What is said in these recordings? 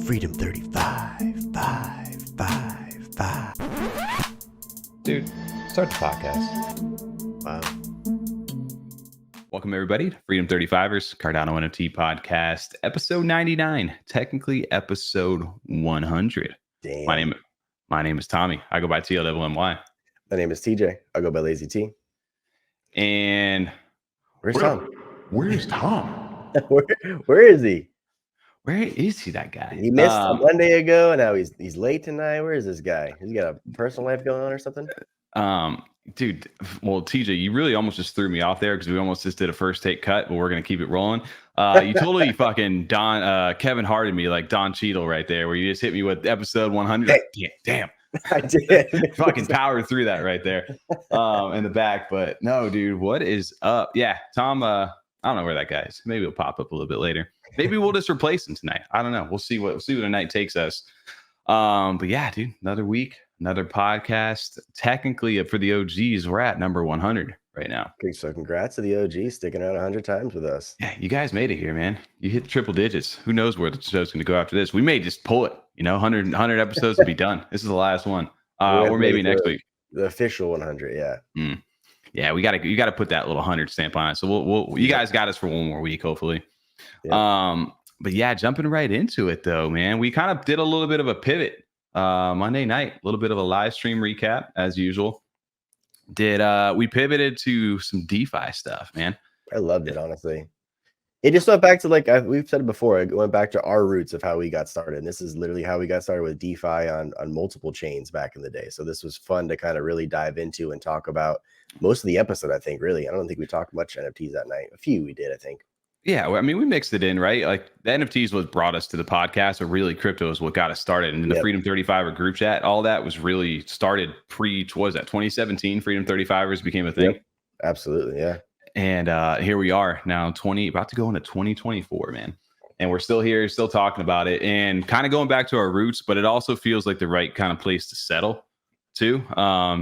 Freedom 35, 5, 5, 5. Dude, start the podcast. Wow. Welcome, everybody, to Freedom 35ers, Cardano NFT podcast, episode 99, technically episode 100. Damn. My name is Tommy. I go by TLWMY. My name is TJ. I go by Lazy T. And Where's Tom? Where's Tom? Where is he? Where is he, that guy? He missed one day ago, and now he's late tonight. Where is this guy? Has he got a personal life going on or something? Dude, well, TJ, you really almost just threw me off there because we almost just did a first take cut, but we're gonna keep it rolling. You totally fucking Kevin Harted me like Don Cheadle right there, where you just hit me with episode 100. Like, damn. I did. Fucking powered through that right there in the back. But no, dude, what is up? Yeah, Tom, I don't know where that guy is. Maybe he'll pop up a little bit later. Maybe we'll just replace him tonight. I don't know. We'll see what the night takes us. But yeah, dude, another week, another podcast. Technically, for the OGs, we're at number 100 right now. Okay, so congrats to the OG sticking around 100 times with us. Yeah, you guys made it here, man. You hit triple digits. Who knows where the show's going to go after this? We may just pull it. 100 episodes to be done. This is the last one, or maybe next week. The official 100, yeah. Yeah, you got to put that little 100 stamp on it. So you guys got us for one more week, hopefully. Yeah. But yeah, jumping right into it though, man. We kind of did a little bit of a pivot Monday night, a little bit of a live stream recap as usual. We pivoted to some DeFi stuff, man. I loved it, honestly. It just went back to we've said it before. It went back to our roots of how we got started. And this is literally how we got started with DeFi on multiple chains back in the day. So this was fun to kind of really dive into and talk about most of the episode. I think really, I don't think we talked much NFTs that night. A few we did, I think. Yeah, I mean, we mixed it in, right? Like the NFTs was brought us to the podcast, but really crypto is what got us started. And the Freedom 35er group chat, all that was really started what was that, 2017? Freedom 35ers became a thing. Yep. Absolutely, yeah. And here we are now, about to go into 2024, man. And we're still here, still talking about it, and kind of going back to our roots. But it also feels like the right kind of place to settle too,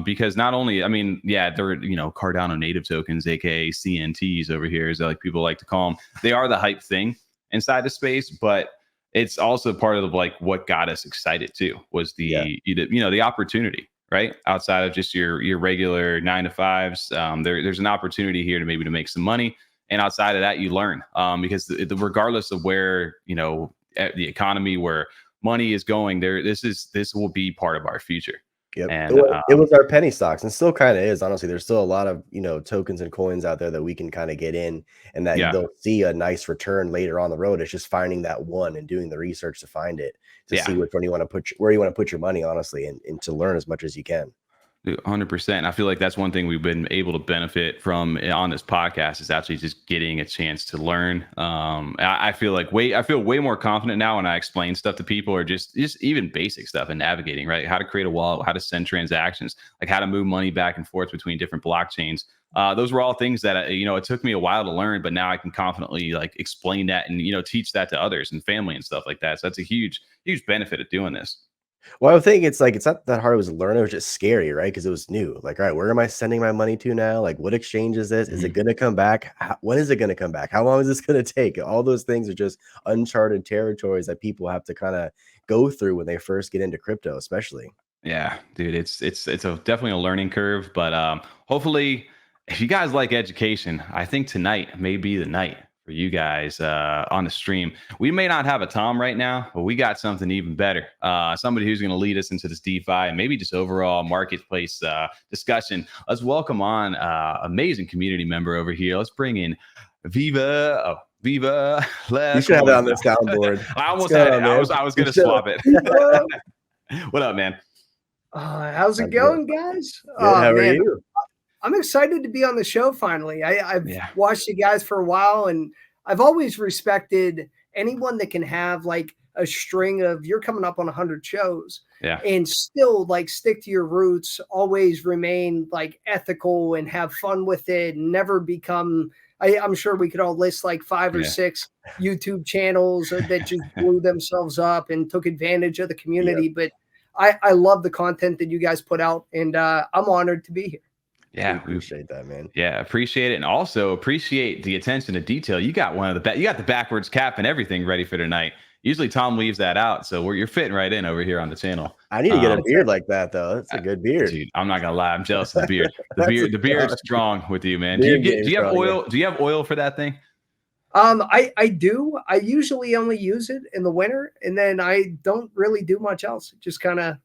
because not only, I mean, yeah, they're Cardano native tokens, aka CNTs over here, as like people like to call them. They are the hype thing inside the space, but it's also part of like what got us excited too was the opportunity, right? Outside of just your regular 9 to 5s, there's an opportunity here to make some money, and outside of that, you learn because regardless of where the economy, where money is going, this will be part of our future. Yep. And it was our penny stocks, and still kind of is. Honestly, there's still a lot of tokens and coins out there that we can kind of get in, and that they'll see a nice return later on the road. It's just finding that one and doing the research to find it, to see which one you want to put, where you want to put your money, honestly, and to learn as much as you can. 100%. I feel like that's one thing we've been able to benefit from on this podcast is actually just getting a chance to learn. I feel way more confident now when I explain stuff to people, or just even basic stuff and navigating, right? How to create a wallet, how to send transactions, like how to move money back and forth between different blockchains. Those were all things that it took me a while to learn, but now I can confidently explain that and teach that to others and family and stuff like that. So that's a huge benefit of doing this. Well, I think it's not that hard. It was learn. It was just scary, right? Because it was new. Like, all right, where am I sending my money to now? Like, what exchange is this? Is it going to come back? When is it going to come back? How long is this going to take? All those things are just uncharted territories that people have to kind of go through when they first get into crypto, especially. Yeah, dude, it's definitely a learning curve. But hopefully, if you guys like education, I think tonight may be the night for you guys on the stream. We may not have a Tom right now, but we got something even better. Somebody who's going to lead us into this DeFi and maybe just overall marketplace discussion. Let's welcome on amazing community member over here. Let's bring in Viva. You should have that on the soundboard. I almost had it. I was going to swap it. What up, man? How's it going, guys? How are you? I'm excited to be on the show finally. I've watched you guys for a while, and I've always respected anyone that can have like a string of, you're coming up on 100 shows and still stick to your roots, always remain ethical and have fun with it, and never become, I'm sure we could all list 5 or 6 YouTube channels that just blew themselves up and took advantage of the community. But I love the content that you guys put out, and I'm honored to be here. Yeah, we appreciate that, man. Yeah, appreciate it, and also appreciate the attention to detail. You got you got the backwards cap and everything ready for tonight. Usually Tom leaves that out, so you're fitting right in over here on the channel. I need to get a beard like that though. That's a good beard. Dude, I'm not gonna lie, I'm jealous of the beard. The beard's strong with you, man. Do you have oil? Yeah. Do you have oil for that thing? I do. I usually only use it in the winter, and then I don't really do much else. It just kind of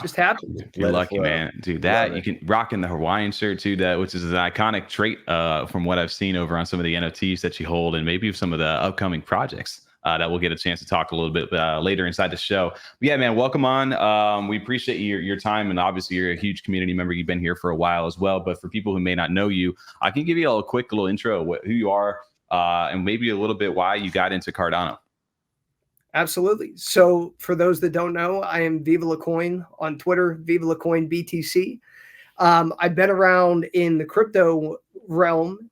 just happens. You're lucky, man. Dude, that you can rock in the Hawaiian shirt too, which is an iconic trait from what I've seen over on some of the NFTs that you hold, and maybe some of the upcoming projects that we'll get a chance to talk a little bit later inside the show. But yeah, man, welcome on. We appreciate your time, and obviously you're a huge community member. You've been here for a while as well. But for people who may not know you, I can give you a quick little intro of who you are, and maybe a little bit why you got into Cardano. Absolutely. So for those that don't know, I am VivaLaCoin on Twitter, VivaLaCoin BTC. I've been around in the crypto realm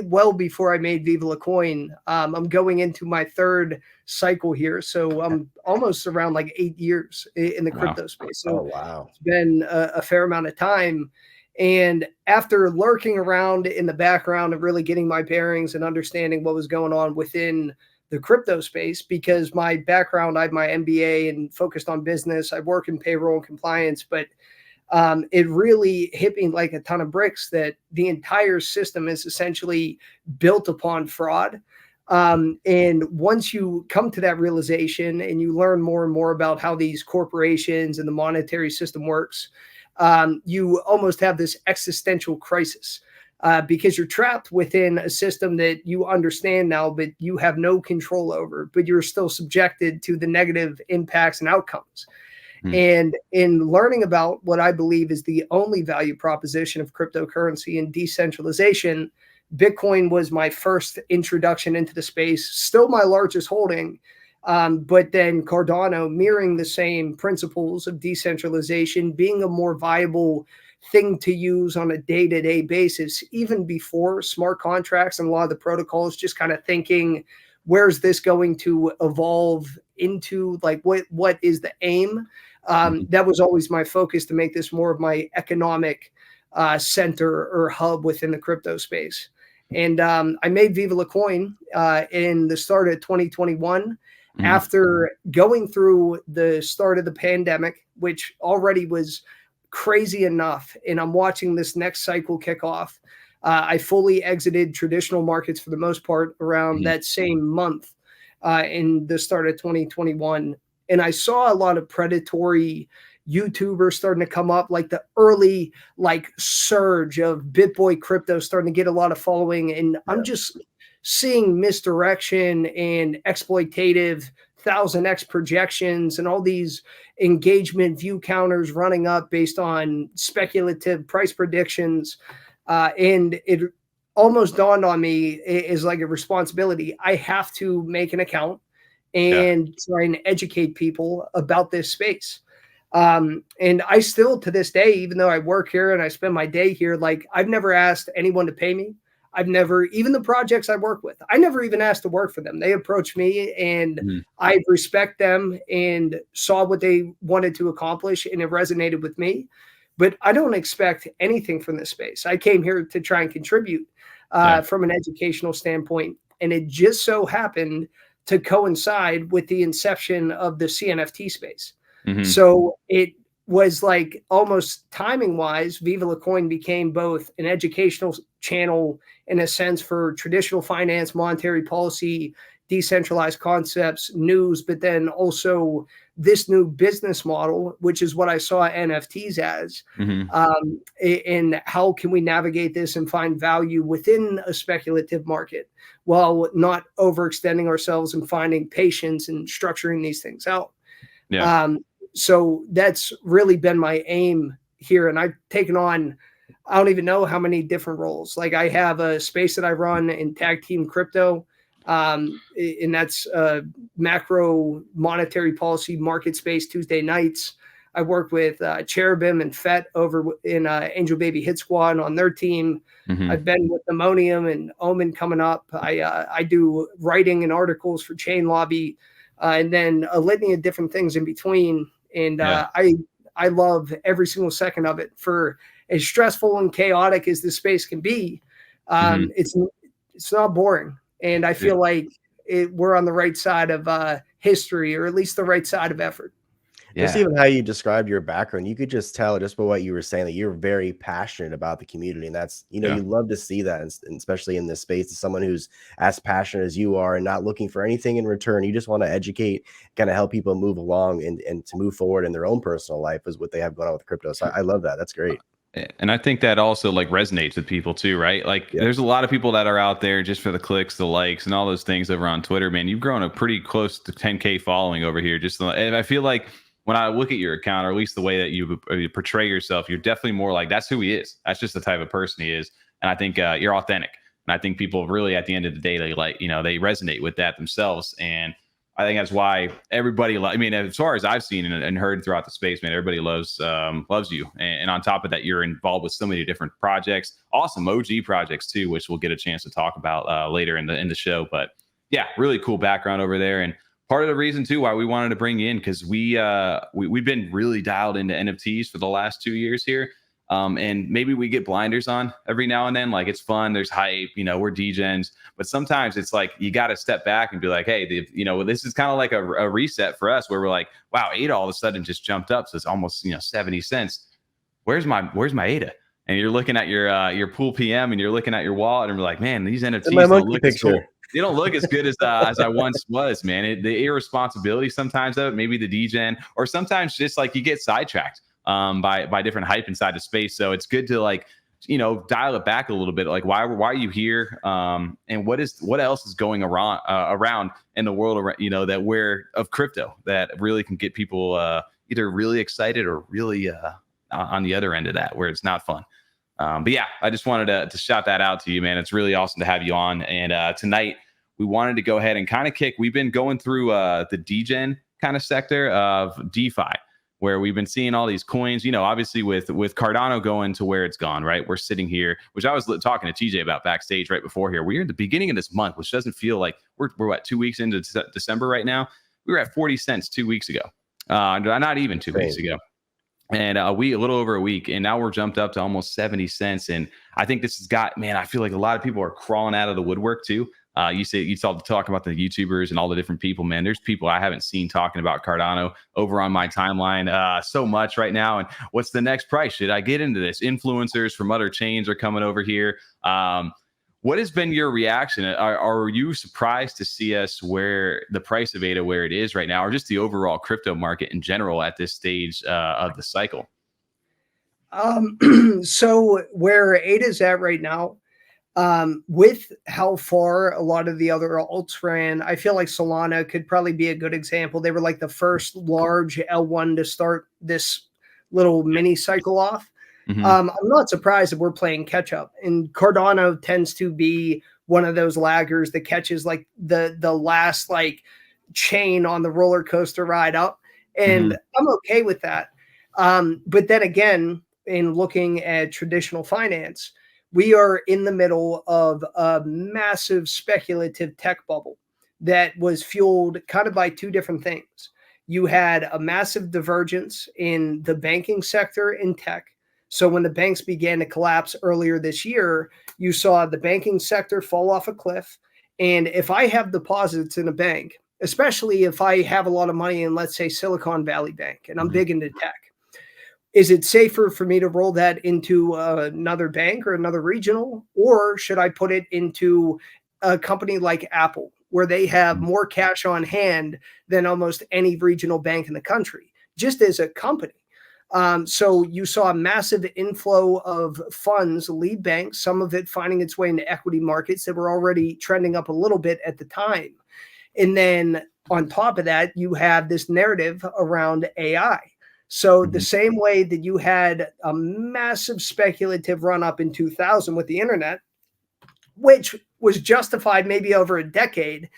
well before I made VivaLaCoin. I'm going into my third cycle here, so I'm almost around like 8 years in the crypto space. So it's been a fair amount of time. And after lurking around in the background and really getting my bearings and understanding what was going on within the crypto space, because my background, I have my MBA and focused on business. I work in payroll and compliance, but it really hit me like a ton of bricks that the entire system is essentially built upon fraud. And once you come to that realization and you learn more and more about how these corporations and the monetary system works, you almost have this existential crisis. Because you're trapped within a system that you understand now, but you have no control over, but you're still subjected to the negative impacts and outcomes. And in learning about what I believe is the only value proposition of cryptocurrency and decentralization, Bitcoin was my first introduction into the space, still my largest holding. But then Cardano, mirroring the same principles of decentralization, being a more viable thing to use on a day-to-day basis, even before smart contracts and a lot of the protocols, just kind of thinking, where's this going to evolve into? Like, what is the aim? That was always my focus, to make this more of my economic center or hub within the crypto space. And I made VivaLaCoin in the start of 2021. After going through the start of the pandemic, which already was crazy enough, and I'm watching this next cycle kick off. I fully exited traditional markets for the most part around that same month in the start of 2021. And I saw a lot of predatory YouTubers starting to come up, like the early surge of BitBoy crypto starting to get a lot of following. And I'm just seeing misdirection and exploitative 1000x projections and all these engagement view counters running up based on speculative price predictions. And it almost dawned on me as like a responsibility. I have to make an account and try and educate people about this space. And I still, to this day, even though I work here and I spend my day here, like, I've never asked anyone to pay me. I've never, even the projects I work with, I never even asked to work for them. They approached me and I respect them and saw what they wanted to accomplish, and it resonated with me. But I don't expect anything from this space. I came here to try and contribute from an educational standpoint. And it just so happened to coincide with the inception of the CNFT space. So it was like almost timing wise, VivaLaCoin became both an educational channel in a sense for traditional finance, monetary policy, decentralized concepts, news, but then also this new business model, which is what I saw NFTs as, and how can we navigate this and find value within a speculative market while not overextending ourselves and finding patience and structuring these things out. So that's really been my aim here. And I've taken on, I don't even know how many different roles. Like, I have a space that I run in Tag Team Crypto, and that's macro monetary policy market space Tuesday nights. I work with Cherubim and FET over in Angel Baby Hit Squad on their team. I've been with Ammonium and OMEN coming up. I do writing and articles for Chain Lobby, and then a litany of different things in between. And I love every single second of it. For as stressful and chaotic as the space can be, it's not boring. And I feel like we're on the right side of history, or at least the right side of effort. Just even how you described your background, you could just tell just by what you were saying that you're very passionate about the community. And that's, you know, you love to see that, and especially in this space, as someone who's as passionate as you are and not looking for anything in return. You just want to educate, kind of help people move along and to move forward in their own personal life is what they have going on with crypto. So I love that. That's great. And I think that also like resonates with people too, right? Like there's a lot of people that are out there just for the clicks, the likes, and all those things over on Twitter, man. You've grown a pretty close to 10K following over here. And I feel like when I look at your account, or at least the way that you portray yourself, you're definitely more like, that's who he is. That's just the type of person he is. And I think you're authentic. And I think people really, at the end of the day, they like, you know, they resonate with that themselves. And I think that's why everybody, I mean, as far as I've seen and heard throughout the space, man, everybody loves you. And on top of that, you're involved with so many different projects, awesome OG projects too, which we'll get a chance to talk about later in the show. But yeah, really cool background over there. And part of the reason too why we wanted to bring you in, because we've been really dialed into NFTs for the last 2 years here. And maybe we get blinders on every now and then. Like, it's fun, there's hype, you know, we're degens, but sometimes it's like you got to step back and be like, hey, you know, this is kind of like a reset for us, where we're like, wow, ADA all of a sudden just jumped up, so it's almost, you know, 70 cents. Where's my ADA? And you're looking at your pool PM, and you're looking at your wallet, and we're like, man, these NFTs don't look as cool. They don't look as good as I once was, man. The irresponsibility sometimes of it, maybe the degen, or sometimes just like you get sidetracked by different hype inside the space. So it's good to, like, you know, dial it back a little bit. Like, why are you here? And what else is going around in the world, you know, that of crypto that really can get people either really excited or really on the other end of that, where it's not fun. But yeah, I just wanted to shout that out to you, man. It's really awesome to have you on. And tonight we wanted to go ahead and kind of we've been going through the degen kind of sector of DeFi, where we've been seeing all these coins, you know, obviously with Cardano going to where it's gone, right? We're sitting here, which I was talking to TJ about backstage right before here. We're at the beginning of this month, which doesn't feel like we're what, 2 weeks into December right now. We were at 40 cents 2 weeks ago. Not even 2 weeks ago. And a little over a week, and now we're jumped up to almost 70 cents. And I think this has got, man, I feel like a lot of people are crawling out of the woodwork too. You saw talk about the YouTubers and all the different people, man. There's people I haven't seen talking about Cardano over on my timeline so much right now. And what's the next price? Should I get into this? Influencers from other chains are coming over here. What has been your reaction? Are you surprised to see us where the price of ADA where it is right now, or just the overall crypto market in general at this stage of the cycle? So where ADA is at right now, with how far a lot of the other alts ran, I feel like Solana could probably be a good example. They were like the first large L1 to start this little mini cycle off. I'm not surprised that we're playing catch up, and Cardano tends to be one of those laggers that catches like the last like chain on the roller coaster ride up. And I'm okay with that. But then again, in looking at traditional finance, we are in the middle of a massive speculative tech bubble that was fueled kind of by two different things. You had a massive divergence in the banking sector in tech. So when the banks began to collapse earlier this year, you saw the banking sector fall off a cliff. And if I have deposits in a bank, especially if I have a lot of money in, let's say, Silicon Valley Bank, and I'm big into tech, is it safer for me to roll that into another bank or another regional? Or should I put it into a company like Apple, where they have more cash on hand than almost any regional bank in the country, just as a company? So you saw a massive inflow of funds leave banks, some of it finding its way into equity markets that were already trending up a little bit at the time. And then on top of that, you have this narrative around AI. So the same way that you had a massive speculative run up in 2000 with the internet, which was justified maybe over a decade,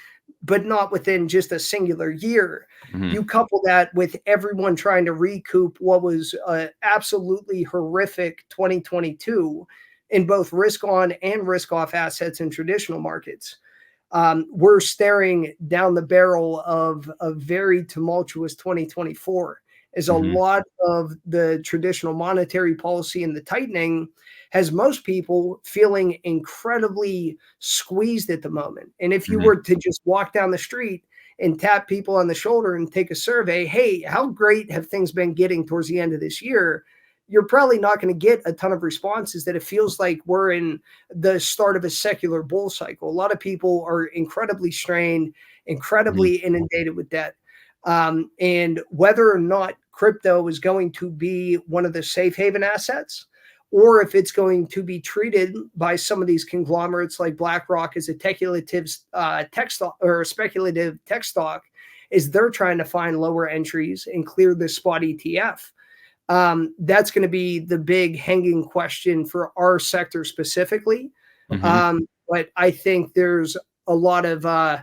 but not within just a singular year. You couple that with everyone trying to recoup what was absolutely horrific 2022 in both risk on and risk off assets in traditional markets. We're staring down the barrel of a very tumultuous 2024. is a lot of the traditional monetary policy and the tightening has most people feeling incredibly squeezed at the moment. And if you were to just walk down the street and tap people on the shoulder and take a survey, hey, how great have things been getting towards the end of this year? You're probably not going to get a ton of responses that it feels like we're in the start of a secular bull cycle. A lot of people are incredibly strained, incredibly inundated with debt. And whether or not crypto is going to be one of the safe haven assets, or if it's going to be treated by some of these conglomerates like BlackRock as a speculative tech stock, is they're trying to find lower entries and clear the spot ETF. That's going to be the big hanging question for our sector specifically. But I think there's a lot of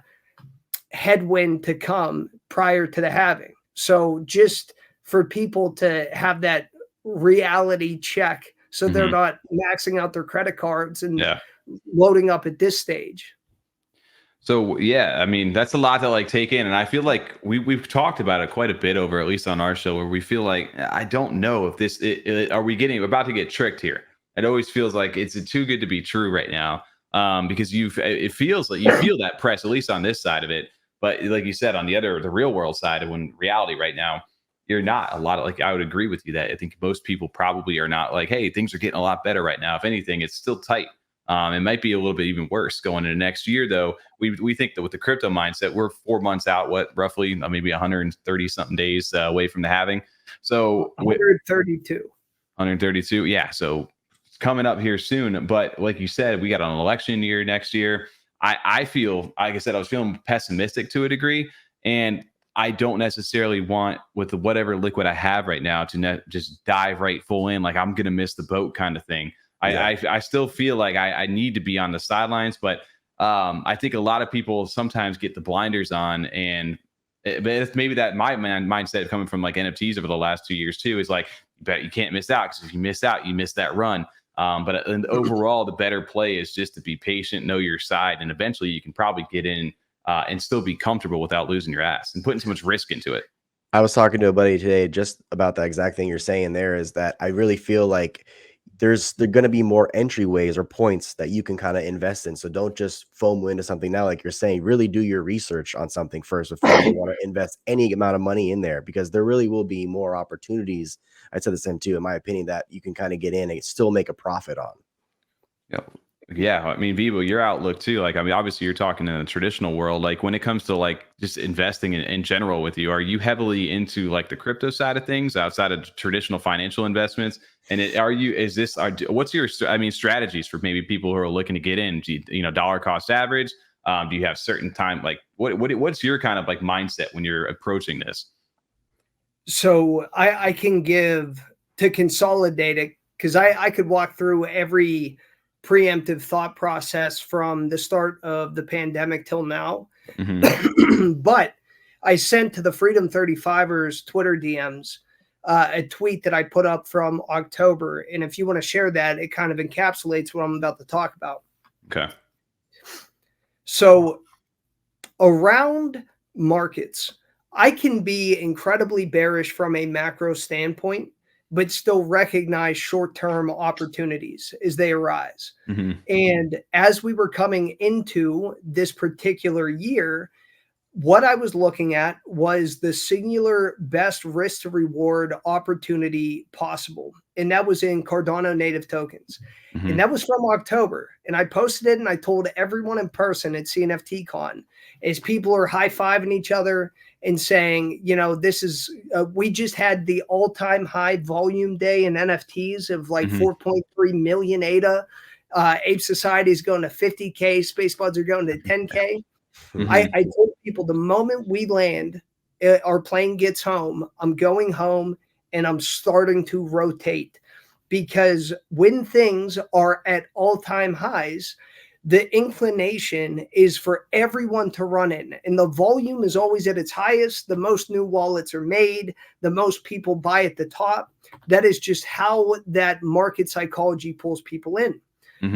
headwind to come prior to the halving. So just for people to have that reality check, so they're not maxing out their credit cards and loading up at this stage. So yeah, I mean, that's a lot to like take in. And I feel like we've talked about it quite a bit over, at least on our show, where we feel like, I don't know if this, are we about to get tricked here? It always feels like it's too good to be true right now. Because it feels like you feel that press, at least on this side of it. But like you said, on the real world side of when reality right now, you're not a lot of like, I would agree with you that I think most people probably are not like, hey, things are getting a lot better right now. If anything, it's still tight. It might be a little bit even worse going into next year, though. We think that with the crypto mindset, we're 4 months out, roughly maybe 130 something days away from the halving. So 132. Yeah. So it's coming up here soon. But like you said, we got an election year next year. I feel, like I said, I was feeling pessimistic to a degree, and I don't necessarily want, with whatever liquid I have right now, to just dive right full in, like I'm going to miss the boat kind of thing. I still feel like I need to be on the sidelines, but I think a lot of people sometimes get the blinders on, and it's maybe that my mindset coming from like NFTs over the last 2 years too is like, you can't miss out, because if you miss out, you miss that run. But overall, the better play is just to be patient, know your side, and eventually you can probably get in and still be comfortable without losing your ass and putting so much risk into it. I was talking to a buddy today just about that exact thing you're saying there, is that I really feel like there's going to be more entryways or points that you can kind of invest in. So don't just FOMO into something now, like you're saying. Really do your research on something first before you want to invest any amount of money in there, because there really will be more opportunities. I'd say the same too, in my opinion, that you can kind of get in and still make a profit on. Yeah. I mean, Vivo, your outlook too. Like, I mean, obviously you're talking in the traditional world. Like when it comes to like just investing in general with you, are you heavily into like the crypto side of things outside of traditional financial investments? And what's your, strategies for maybe people who are looking to get in, dollar cost average? Do you have certain time? Like what's your kind of like mindset when you're approaching this? So I can give, to consolidate it, because I could walk through every preemptive thought process from the start of the pandemic till now. But I sent to the Freedom 35ers Twitter DMs a tweet that I put up from October. And if you want to share that, it kind of encapsulates what I'm about to talk about. Okay. So around markets, I can be incredibly bearish from a macro standpoint, but still recognize short-term opportunities as they arise. And as we were coming into this particular year, what I was looking at was the singular best risk to reward opportunity possible. And that was in Cardano native tokens. And that was from October. And I posted it and I told everyone in person at CNFT Con, as people are high-fiving each other and saying, this is, we just had the all-time high volume day in NFTs of like 4.3 million ADA. Ape Society is going to 50K. Space Buds are going to 10K. I told people the moment we land, our plane gets home, I'm going home and I'm starting to rotate, because when things are at all-time highs, the inclination is for everyone to run in, and the volume is always at its highest. The most new wallets are made, the most people buy at the top. That is just how that market psychology pulls people in.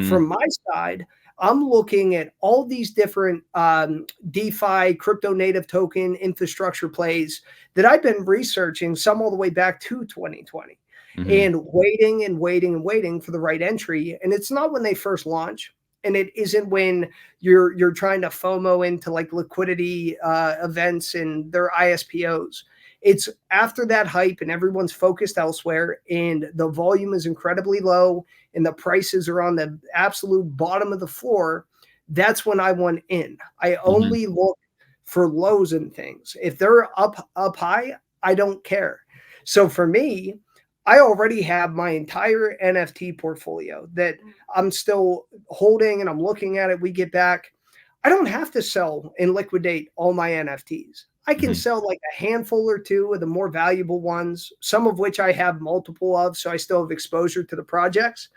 From my side, I'm looking at all these different DeFi, crypto native token infrastructure plays that I've been researching, some all the way back to 2020, and waiting and waiting and waiting for the right entry. And it's not when they first launch, and it isn't when you're trying to FOMO into like liquidity events and their ISPOs. It's after that hype and everyone's focused elsewhere and the volume is incredibly low and the prices are on the absolute bottom of the floor. That's when I want in. I only look for lows and things. If they're up high, I don't care. So for me, I already have my entire NFT portfolio that I'm still holding and I'm looking at it. We get back. I don't have to sell and liquidate all my NFTs. I can sell like a handful or two of the more valuable ones, some of which I have multiple of, so I still have exposure to the projects.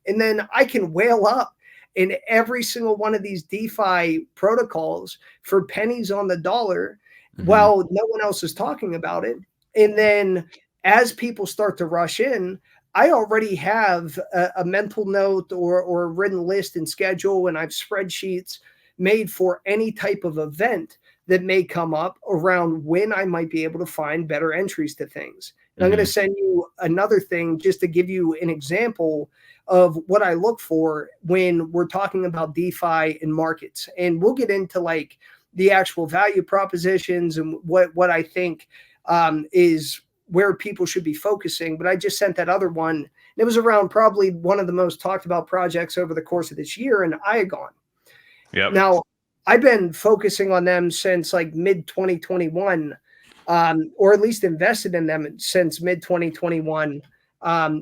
And then I can whale up in every single one of these DeFi protocols for pennies on the dollar while no one else is talking about it. And then as people start to rush in, I already have a mental note or a written list and schedule, and I have spreadsheets made for any type of event that may come up around when I might be able to find better entries to things. And I'm going to send you another thing just to give you an example of what I look for when we're talking about DeFi and markets. And we'll get into like the actual value propositions and what I think is where people should be focusing. But I just sent that other one. And it was around probably one of the most talked about projects over the course of this year, in Iagon. Yep. Now, I've been focusing on them since like mid 2021, or at least invested in them since mid 2021,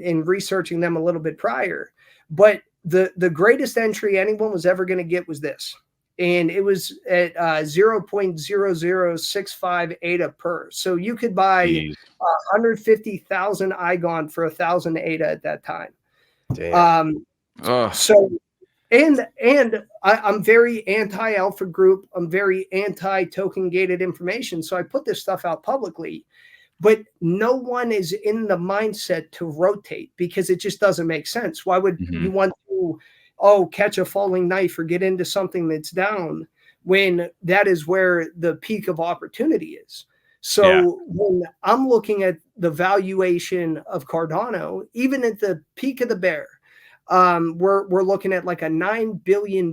in researching them a little bit prior. But the greatest entry anyone was ever going to get was this. And it was at 0.0065 ADA per. So you could buy 150,000 Iagon for 1,000 ADA at that time. Damn. So and I'm very anti-alpha group. I'm very anti-token gated information. So I put this stuff out publicly, but no one is in the mindset to rotate because it just doesn't make sense. Why would you want to, catch a falling knife or get into something that's down when that is where the peak of opportunity is? So when I'm looking at the valuation of Cardano, even at the peak of the bear, we're looking at like a $9 billion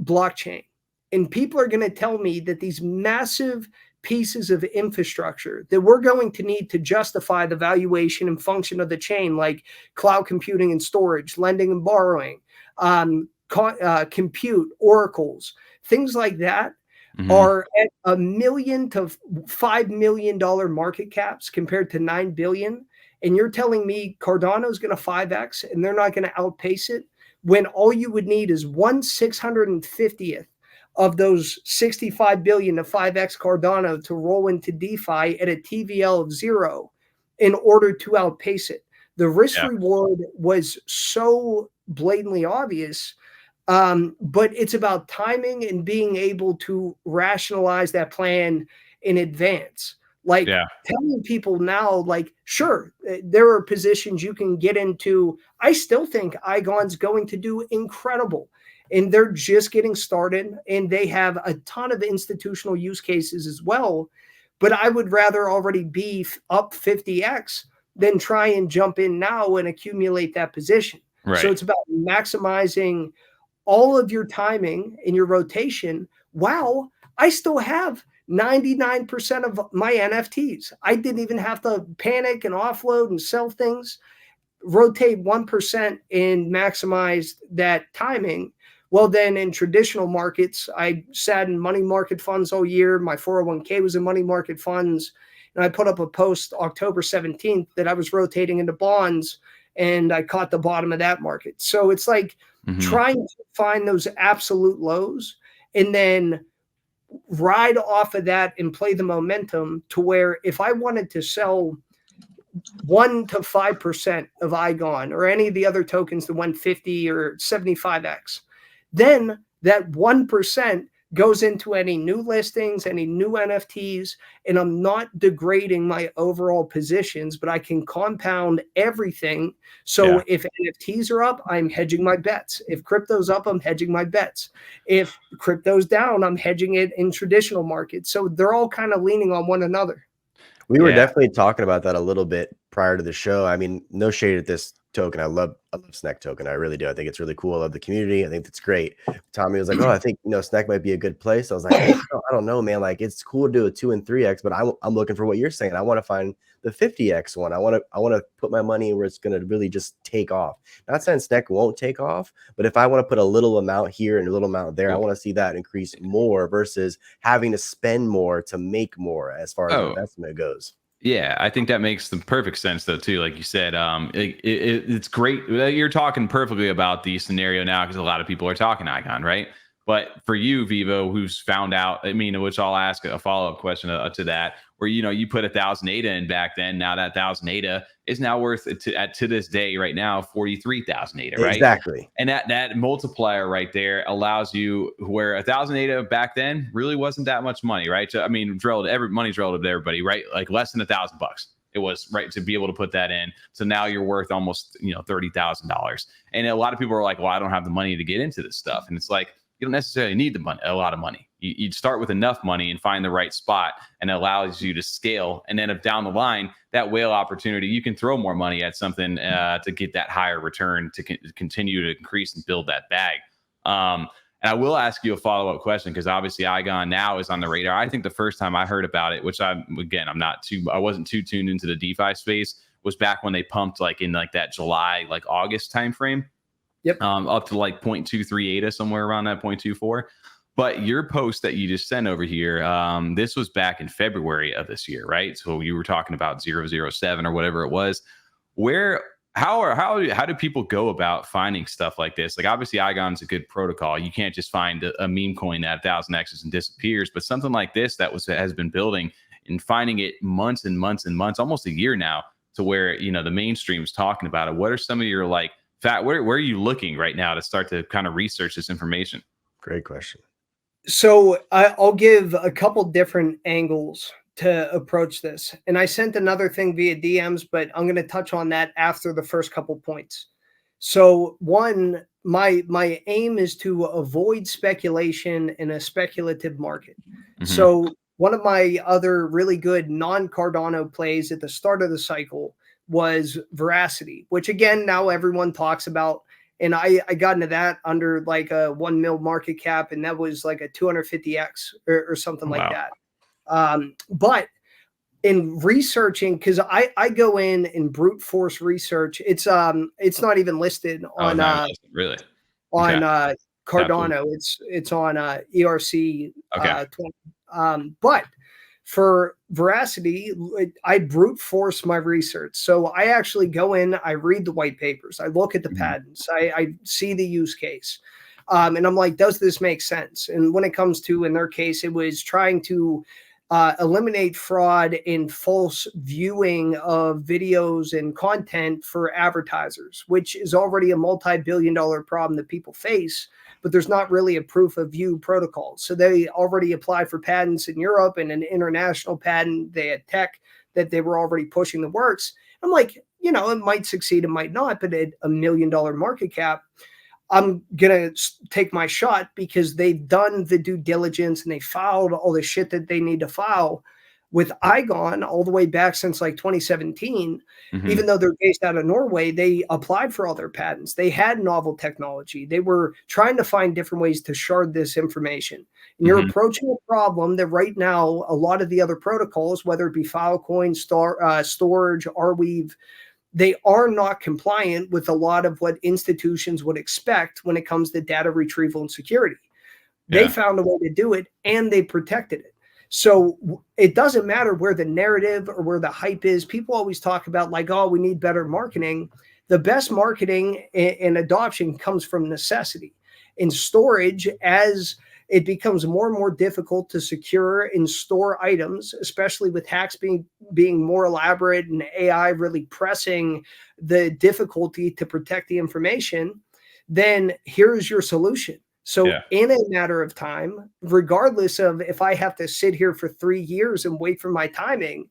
blockchain. And people are going to tell me that these massive pieces of infrastructure that we're going to need to justify the valuation and function of the chain, like cloud computing and storage, lending and borrowing, compute, oracles, things like that, are at $1 million to $5 million market caps compared to $9 billion. And you're telling me Cardano is going to 5x and they're not going to outpace it, when all you would need is 1/650th of those 65 billion to 5x Cardano to roll into DeFi at a TVL of 0 in order to outpace it. The risk reward was so blatantly obvious, but it's about timing and being able to rationalize that plan in advance. Like telling people now, like, sure, there are positions you can get into. I still think Iagon's going to do incredible, and they're just getting started, and they have a ton of institutional use cases as well. But I would rather already be up 50x than try and jump in now and accumulate that position. Right. So it's about maximizing all of your timing in your rotation. Wow, I still have 99% of my NFTs. I didn't even have to panic and offload and sell things. Rotate 1% and maximize that timing. Well, then in traditional markets, I sat in money market funds all year. My 401k was in money market funds. And I put up a post October 17th that I was rotating into bonds, and I caught the bottom of that market. So it's like trying to find those absolute lows and then ride off of that and play the momentum to where if I wanted to sell 1 to 5% of Iagon or any of the other tokens that went 50 or 75x, then that 1% goes into any new listings, any new NFTs, and I'm not degrading my overall positions, but I can compound everything. So if NFTs are up, I'm hedging my bets. If crypto's up, I'm hedging my bets. If crypto's down, I'm hedging it in traditional markets. So they're all kind of leaning on one another. We were definitely talking about that a little bit prior to the show. I mean, no shade at this token. I love Snack token. I really do. I think it's really cool. I love the community. I think that's great. Tommy was like, "Oh, I think Snack might be a good place." I was like, "I don't know, man. Like, it's cool to do a 2 and 3x, but I'm looking for what you're saying. I want to find the 50x one. I want to put my money where it's going to really just take off. Not saying Snack won't take off, but if I want to put a little amount here and a little amount there, I want to see that increase more versus having to spend more to make more as far as investment goes." Yeah, I think that makes the perfect sense, though, too. Like you said, it's great. You're talking perfectly about the scenario now because a lot of people are talking Icon, right? But for you, Vivo, who's found out, I mean, which I'll ask a follow-up question to that, where, you put 1,000 ADA in back then. Now that 1,000 ADA is now worth to this day right now 43,000 ADA, right? Exactly. And that multiplier right there allows you, where 1,000 ADA back then really wasn't that much money, right? So, I mean, money's relative to everybody, right? Like less than $1,000 it was, right, to be able to put that in. So now you're worth almost $30,000. And a lot of people are like, well, I don't have the money to get into this stuff. And it's like, you don't necessarily need the money, a lot of money. You'd start with enough money and find the right spot, and it allows you to scale. And then if down the line, that whale opportunity, you can throw more money at something to get that higher return to continue to increase and build that bag. And I will ask you a follow-up question, because obviously Igon now is on the radar. I think the first time I heard about it, which I wasn't too tuned into the DeFi space, was back when they pumped in that July, August timeframe. Yep. Up to 0.23 ADA, somewhere around that 0.24. But your post that you just sent over here, this was back in February of this year, right? So you were talking about 007 or whatever it was. How do people go about finding stuff like this? Like, obviously Igon's a good protocol. You can't just find a meme coin at 1,000x's and disappears, but something like this has been building and finding it months and months and months, almost a year now, to where the mainstream's talking about it. What are some of your where are you looking right now to start to kind of research this information? Great question. So I'll give a couple different angles to approach this. And I sent another thing via DMs, but I'm going to touch on that after the first couple points. So one, my aim is to avoid speculation in a speculative market. Mm-hmm. So one of my other really good non-Cardano plays at the start of the cycle was Veracity, which again, now everyone talks about. And I got into that under a 1 mil market cap, and that was like a 250x or something like that. But in researching, because I go in and brute force research, it's not even listed on really on Cardano. It's on ERC 20. But for Veracity, I brute force my research. So I actually go in, I read the white papers, I look at the patents, I see the use case. And I'm like, does this make sense? And when it comes to, in their case, it was trying to eliminate fraud in false viewing of videos and content for advertisers, which is already a multi-billion-dollar problem that people face. But there's not really a proof of view protocol. So they already applied for patents in Europe and an international patent. They had tech that they were already pushing the works. I'm like, it might succeed, it might not, but at $1 million market cap, I'm going to take my shot because they've done the due diligence and they filed all the shit that they need to file. With Igon all the way back since 2017, even though they're based out of Norway, they applied for all their patents. They had novel technology. They were trying to find different ways to shard this information. And you're approaching a problem that right now, a lot of the other protocols, whether it be Filecoin, Storage, Arweave, they are not compliant with a lot of what institutions would expect when it comes to data retrieval and security. They found a way to do it, and they protected it. So it doesn't matter where the narrative or where the hype is. People always talk about we need better marketing. The best marketing and adoption comes from necessity. In storage, as it becomes more and more difficult to secure and store items, especially with hacks being more elaborate and AI really pressing the difficulty to protect the information, then here's your solution. So Yeah. in a matter of time, regardless of if I have to sit here for 3 years and wait for my timing,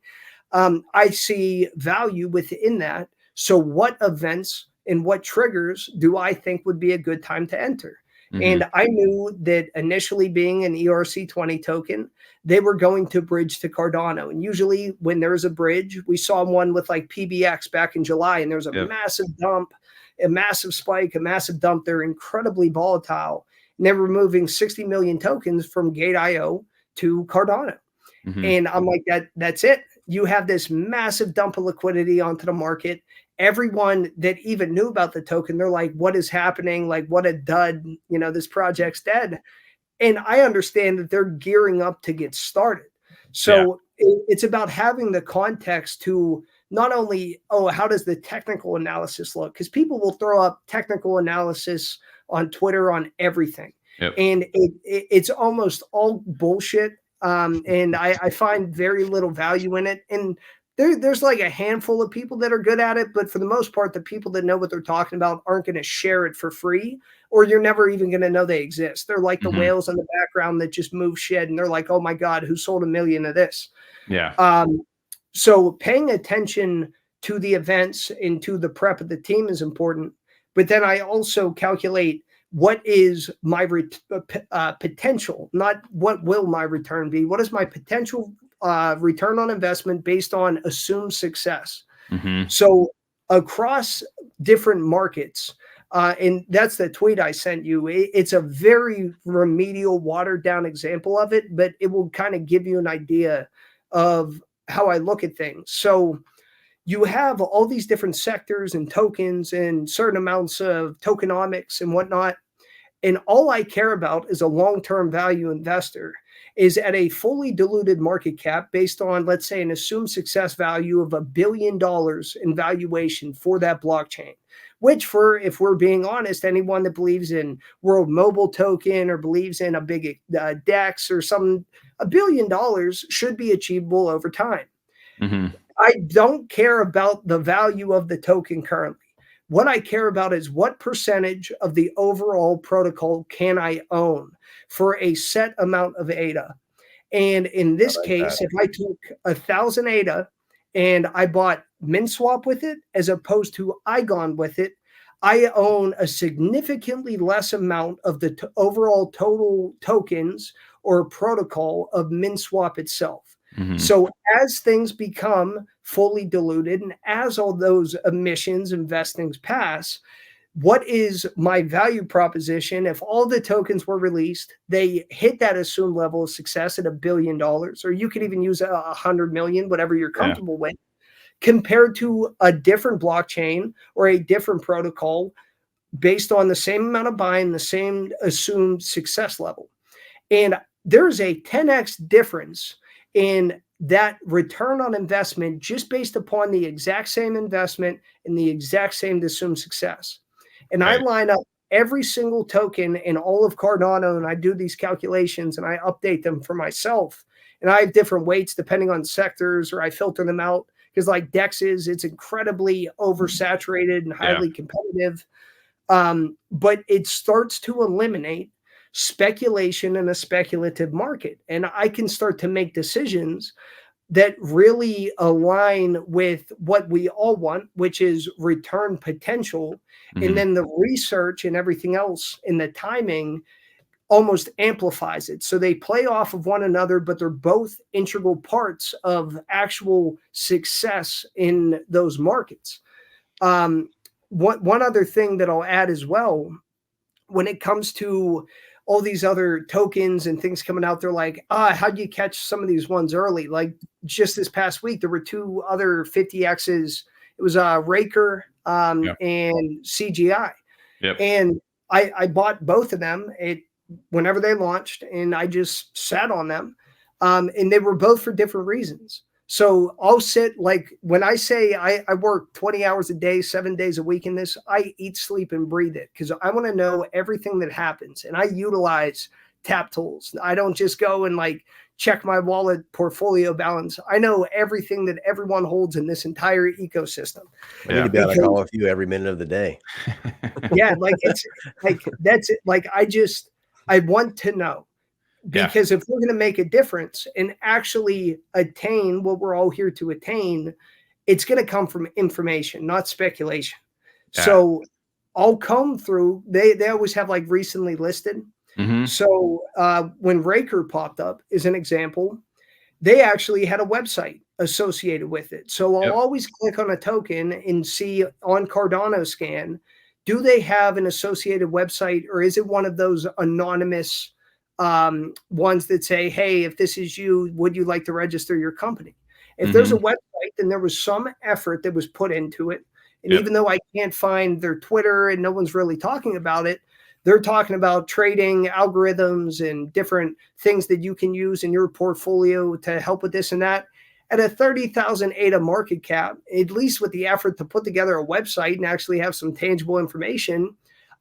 I see value within that. So what events and what triggers do I think would be a good time to enter? And I knew that initially being an ERC20 token, they were going to bridge to Cardano. And usually when there's a bridge, we saw one with like PBX back in July, and there's a massive dump, a massive spike, a massive dump. They're incredibly volatile. And they were moving 60 million tokens from Gate.io to Cardano. And I'm like, that's it. You have this massive dump of liquidity onto the market. Everyone that even knew about the token, they're like, what is happening? Like, what a dud, you know, this project's dead. And I understand that they're gearing up to get started. So it's about having the context to not only, oh, how does the technical analysis look? Because people will throw up technical analysis on Twitter on everything. And it's almost all bullshit. And I find very little value in it. And there's like a handful of people that are good at it, but for the most part, the people that know what they're talking about aren't going to share it for free, or you're never even going to know they exist. They're like the whales in the background that just move shit, and they're like, oh my God, who sold 1 million of this? So paying attention to the events and to the prep of the team is important. But then I also calculate what is my potential, not what will my return be. What is my potential return on investment based on assumed success? So across different markets, and that's the tweet I sent you. It's a very remedial, watered down example of it, but it will kind of give you an idea of how I look at things. So you have all these different sectors and tokens and certain amounts of tokenomics and whatnot. And all I care about as a long-term value investor is at a fully diluted market cap based on, let's say, an assumed success value of $1 billion in valuation for that blockchain, which for, if we're being honest, anyone that believes in World Mobile Token or believes in a big DEX or something, $1 billion should be achievable over time. I don't care about the value of the token currently. What I care about is what percentage of the overall protocol can I own for a set amount of ADA. And in this case, if I took 1,000 ADA and I bought MinSwap with it, as opposed to IGON with it, I own a significantly less amount of the overall total tokens or protocol of MinSwap itself. So as things become fully diluted and as all those emissions and vestings pass, what is my value proposition? If all the tokens were released, they hit that assumed level of success at $1 billion, or you could even use 100 million, whatever you're comfortable with, compared to a different blockchain or a different protocol based on the same amount of buying, the same assumed success level. And there's a 10x difference in that return on investment just based upon the exact same investment and the exact same assumed success. And I line up every single token in all of Cardano, and I do these calculations and I update them for myself. And I have different weights depending on sectors, or I filter them out because, like DEXs, it's incredibly oversaturated and highly competitive. But it starts to eliminate speculation in a speculative market. And I can start to make decisions that really align with what we all want, which is return potential. And then the research and everything else in the timing almost amplifies it. So they play off of one another, but they're both integral parts of actual success in those markets. One other thing that I'll add as well, when it comes to all these other tokens and things coming out, they're like, how do you catch some of these ones early? Like just this past week, there were 2 other 50Xs. It was Raker and CGI. And I bought both of them whenever they launched, and I just sat on them. And they were both for different reasons. So I'll sit, like when I say I work 20 hours a day, 7 days a week in this, I eat, sleep, and breathe it because I want to know everything that happens. And I utilize tap tools. I don't just go and like check my wallet portfolio balance. I know everything that everyone holds in this entire ecosystem. I need to be on a call with you every minute of the day. Yeah, like it's like that's it. Like I want to know. Because if we're going to make a difference and actually attain what we're all here to attain, it's going to come from information, not speculation. Yeah. So I'll comb through. They always have like recently listed. Mm-hmm. So when Raker popped up as an example, they actually had a website associated with it. So I'll always click on a token and see on Cardano scan, do they have an associated website, or is it one of those anonymous ones that say, hey, if this is you, would you like to register your company? If there's a website, then there was some effort that was put into it. And even though I can't find their Twitter and no one's really talking about it, they're talking about trading algorithms and different things that you can use in your portfolio to help with this and that. At a 30,000 ADA market cap, at least with the effort to put together a website and actually have some tangible information,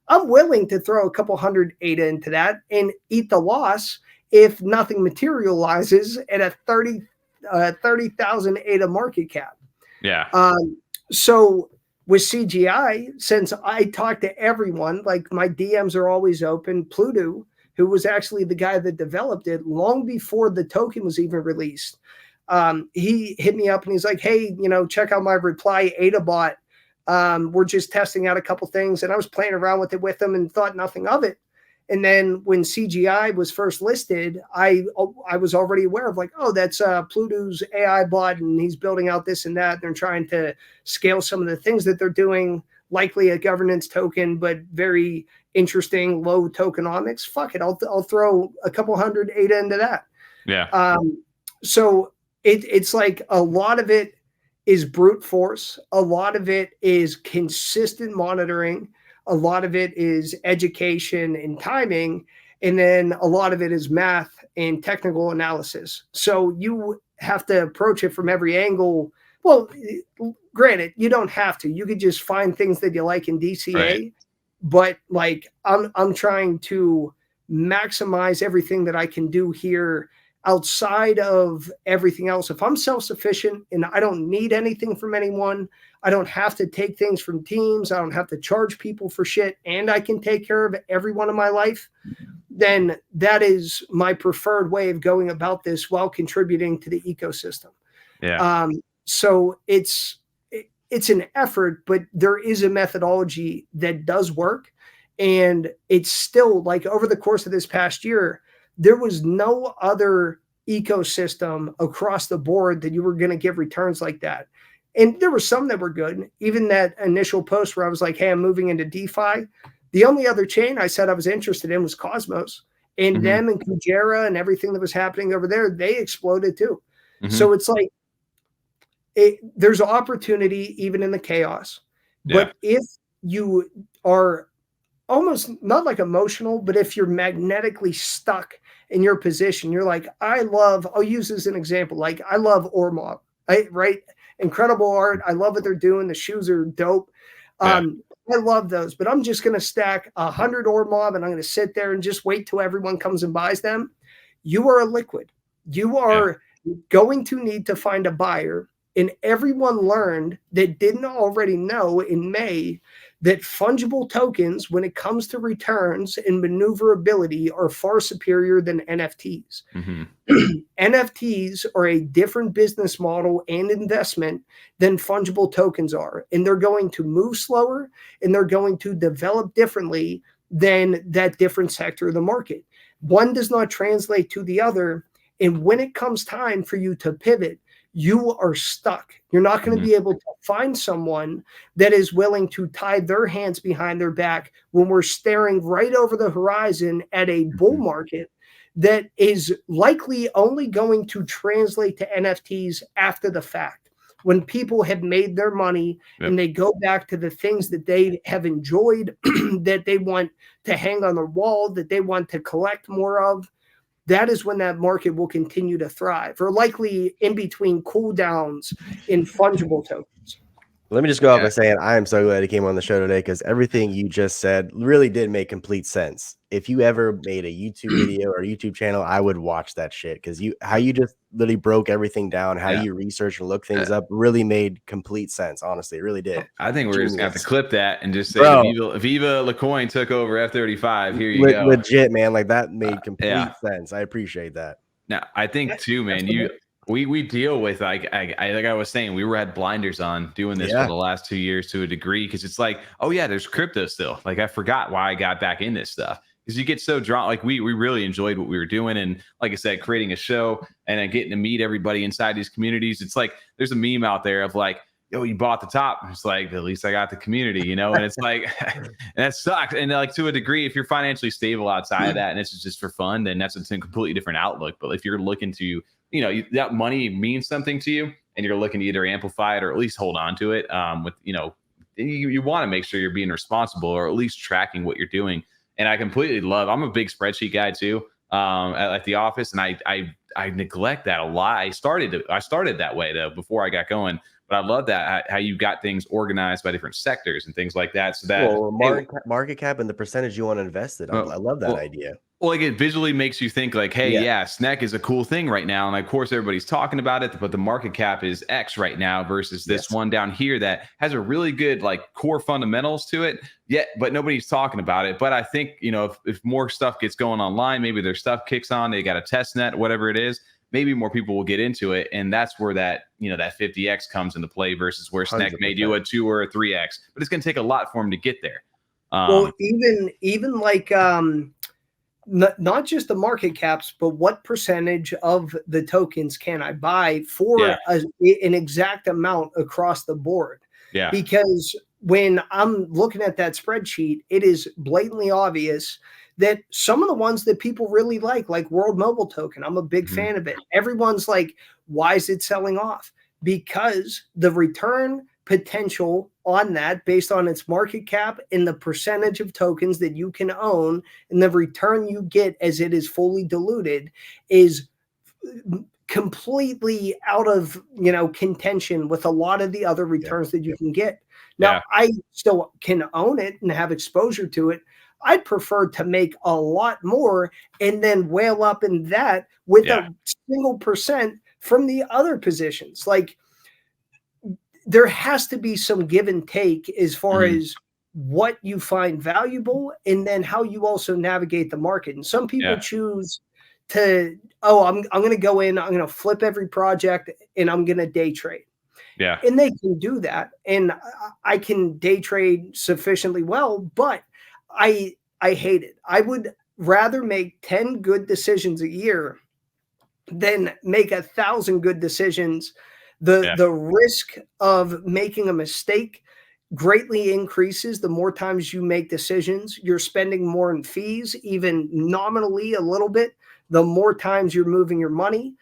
I'm willing to throw a couple hundred ADA into that and eat the loss if nothing materializes at a 30,000 ADA market cap. Yeah. So with CGI, since I talk to everyone, like my DMs are always open, Pluto, who was actually the guy that developed it long before the token was even released, he hit me up and he's like, hey, check out my reply ADA bot. We're just testing out a couple things, and I was playing around with it with them and thought nothing of it. And then when CGI was first listed, I was already aware of like, oh, that's Pluto's AI bot, and he's building out this and that. And they're trying to scale some of the things that they're doing, likely a governance token, but very interesting, low tokenomics. Fuck it, I'll throw a couple hundred ADA into that. Yeah. So it's like a lot of it is brute force. A lot of it is consistent monitoring. A lot of it is education and timing. And then a lot of it is math and technical analysis. So you have to approach it from every angle. Well, granted, you don't have to. You could just find things that you like in DCA. Right. But like I'm trying to maximize everything that I can do here outside of everything else. If I'm self-sufficient and I don't need anything from anyone, I don't have to take things from teams, I don't have to charge people for shit, and I can take care of everyone in my life, then that is my preferred way of going about this while contributing to the ecosystem. Yeah. So it's an effort, but there is a methodology that does work. And it's still like over the course of this past year, there was no other ecosystem across the board that you were going to give returns like that. And there were some that were good. Even that initial post where I was like, hey, I'm moving into DeFi. The only other chain I said I was interested in was Cosmos. And them and Kujera and everything that was happening over there, they exploded too. So it's like there's opportunity even in the chaos. But if you are almost not like emotional, but if you're magnetically stuck in your position, you're like, I'll use this as an example. Like I love Ormob, right? Incredible art. I love what they're doing. The shoes are dope. I love those, but I'm just going to stack 100 Ormob and I'm going to sit there and just wait till everyone comes and buys them. You are a liquid. You are going to need to find a buyer. And everyone learned that didn't already know in May that fungible tokens, when it comes to returns and maneuverability, are far superior than NFTs. NFTs are a different business model and investment than fungible tokens are. And they're going to move slower and they're going to develop differently than that different sector of the market. One does not translate to the other. And when it comes time for you to pivot, you are stuck. You're not going to be able to find someone that is willing to tie their hands behind their back when we're staring right over the horizon at a bull market that is likely only going to translate to NFTs after the fact. When people have made their money and they go back to the things that they have enjoyed, that they want to hang on their wall, that they want to collect more of, that is when that market will continue to thrive, or likely in between cooldowns in fungible tokens. Let me just go off by saying I am so glad he came on the show today because everything you just said really did make complete sense. If you ever made a YouTube video or a YouTube channel, I would watch that shit because how you just literally broke everything down, how you research and look things up really made complete sense. Honestly, it really did. I think we're just gonna have to clip that and just say VivaLaCoin took over F-35. Here you go. Legit, man. Like that made complete sense. I appreciate that. Now, I think too, man, we deal with like I was saying, we had blinders on doing this for the last 2 years to a degree because it's like, oh yeah, there's crypto still. Like I forgot why I got back in this stuff because you get so drawn. Like we really enjoyed what we were doing, and like I said, creating a show and then getting to meet everybody inside these communities. It's like there's a meme out there of like, yo, you bought the top. It's like, at least I got the community, you know? And it's like, and that sucks. And like to a degree, if you're financially stable outside of that and it's just for fun, then that's a completely different outlook. But if you're looking to, you know, that money means something to you and you're looking to either amplify it or at least hold on to it with, you know, you want to make sure you're being responsible or at least tracking what you're doing. And I completely I'm a big spreadsheet guy too at the office. And I neglect that a lot. I started that way though, before I got going. But I love that how you got things organized by different sectors and things like that. So that market cap and the percentage you want to invest in. I love that idea. Well, like it visually makes you think like, hey, SNEC is a cool thing right now. And of course, everybody's talking about it, but the market cap is X right now versus this one down here that has a really good like core fundamentals to it. Yet, but nobody's talking about it. But I think, you know, if more stuff gets going online, maybe their stuff kicks on, they got a test net, whatever it is, maybe more people will get into it. And that's where that, you know, that 50X comes into play versus where SNEC may do a 2 or a 3X, but it's going to take a lot for them to get there. Well, even like, not just the market caps, but what percentage of the tokens can I buy for an exact amount across the board? Yeah. Because when I'm looking at that spreadsheet, it is blatantly obvious that some of the ones that people really like World Mobile Token, I'm a big fan of it. Everyone's like, why is it selling off? Because the return potential on that based on its market cap and the percentage of tokens that you can own and the return you get as it is fully diluted is completely out of, you know, contention with a lot of the other returns that you can get. Now, I still can own it and have exposure to it. I'd prefer to make a lot more and then whale up in that with a single percent from the other positions. Like there has to be some give and take as far as what you find valuable and then how you also navigate the market. And some people choose to, I'm going to go in, I'm going to flip every project and I'm going to day trade. Yeah. And they can do that. And I can day trade sufficiently well, but I hate it. I would rather make 10 good decisions a year than make 1,000 good decisions. The risk of making a mistake greatly increases the more times you make decisions. You're spending more in fees, even nominally a little bit, the more times you're moving your money.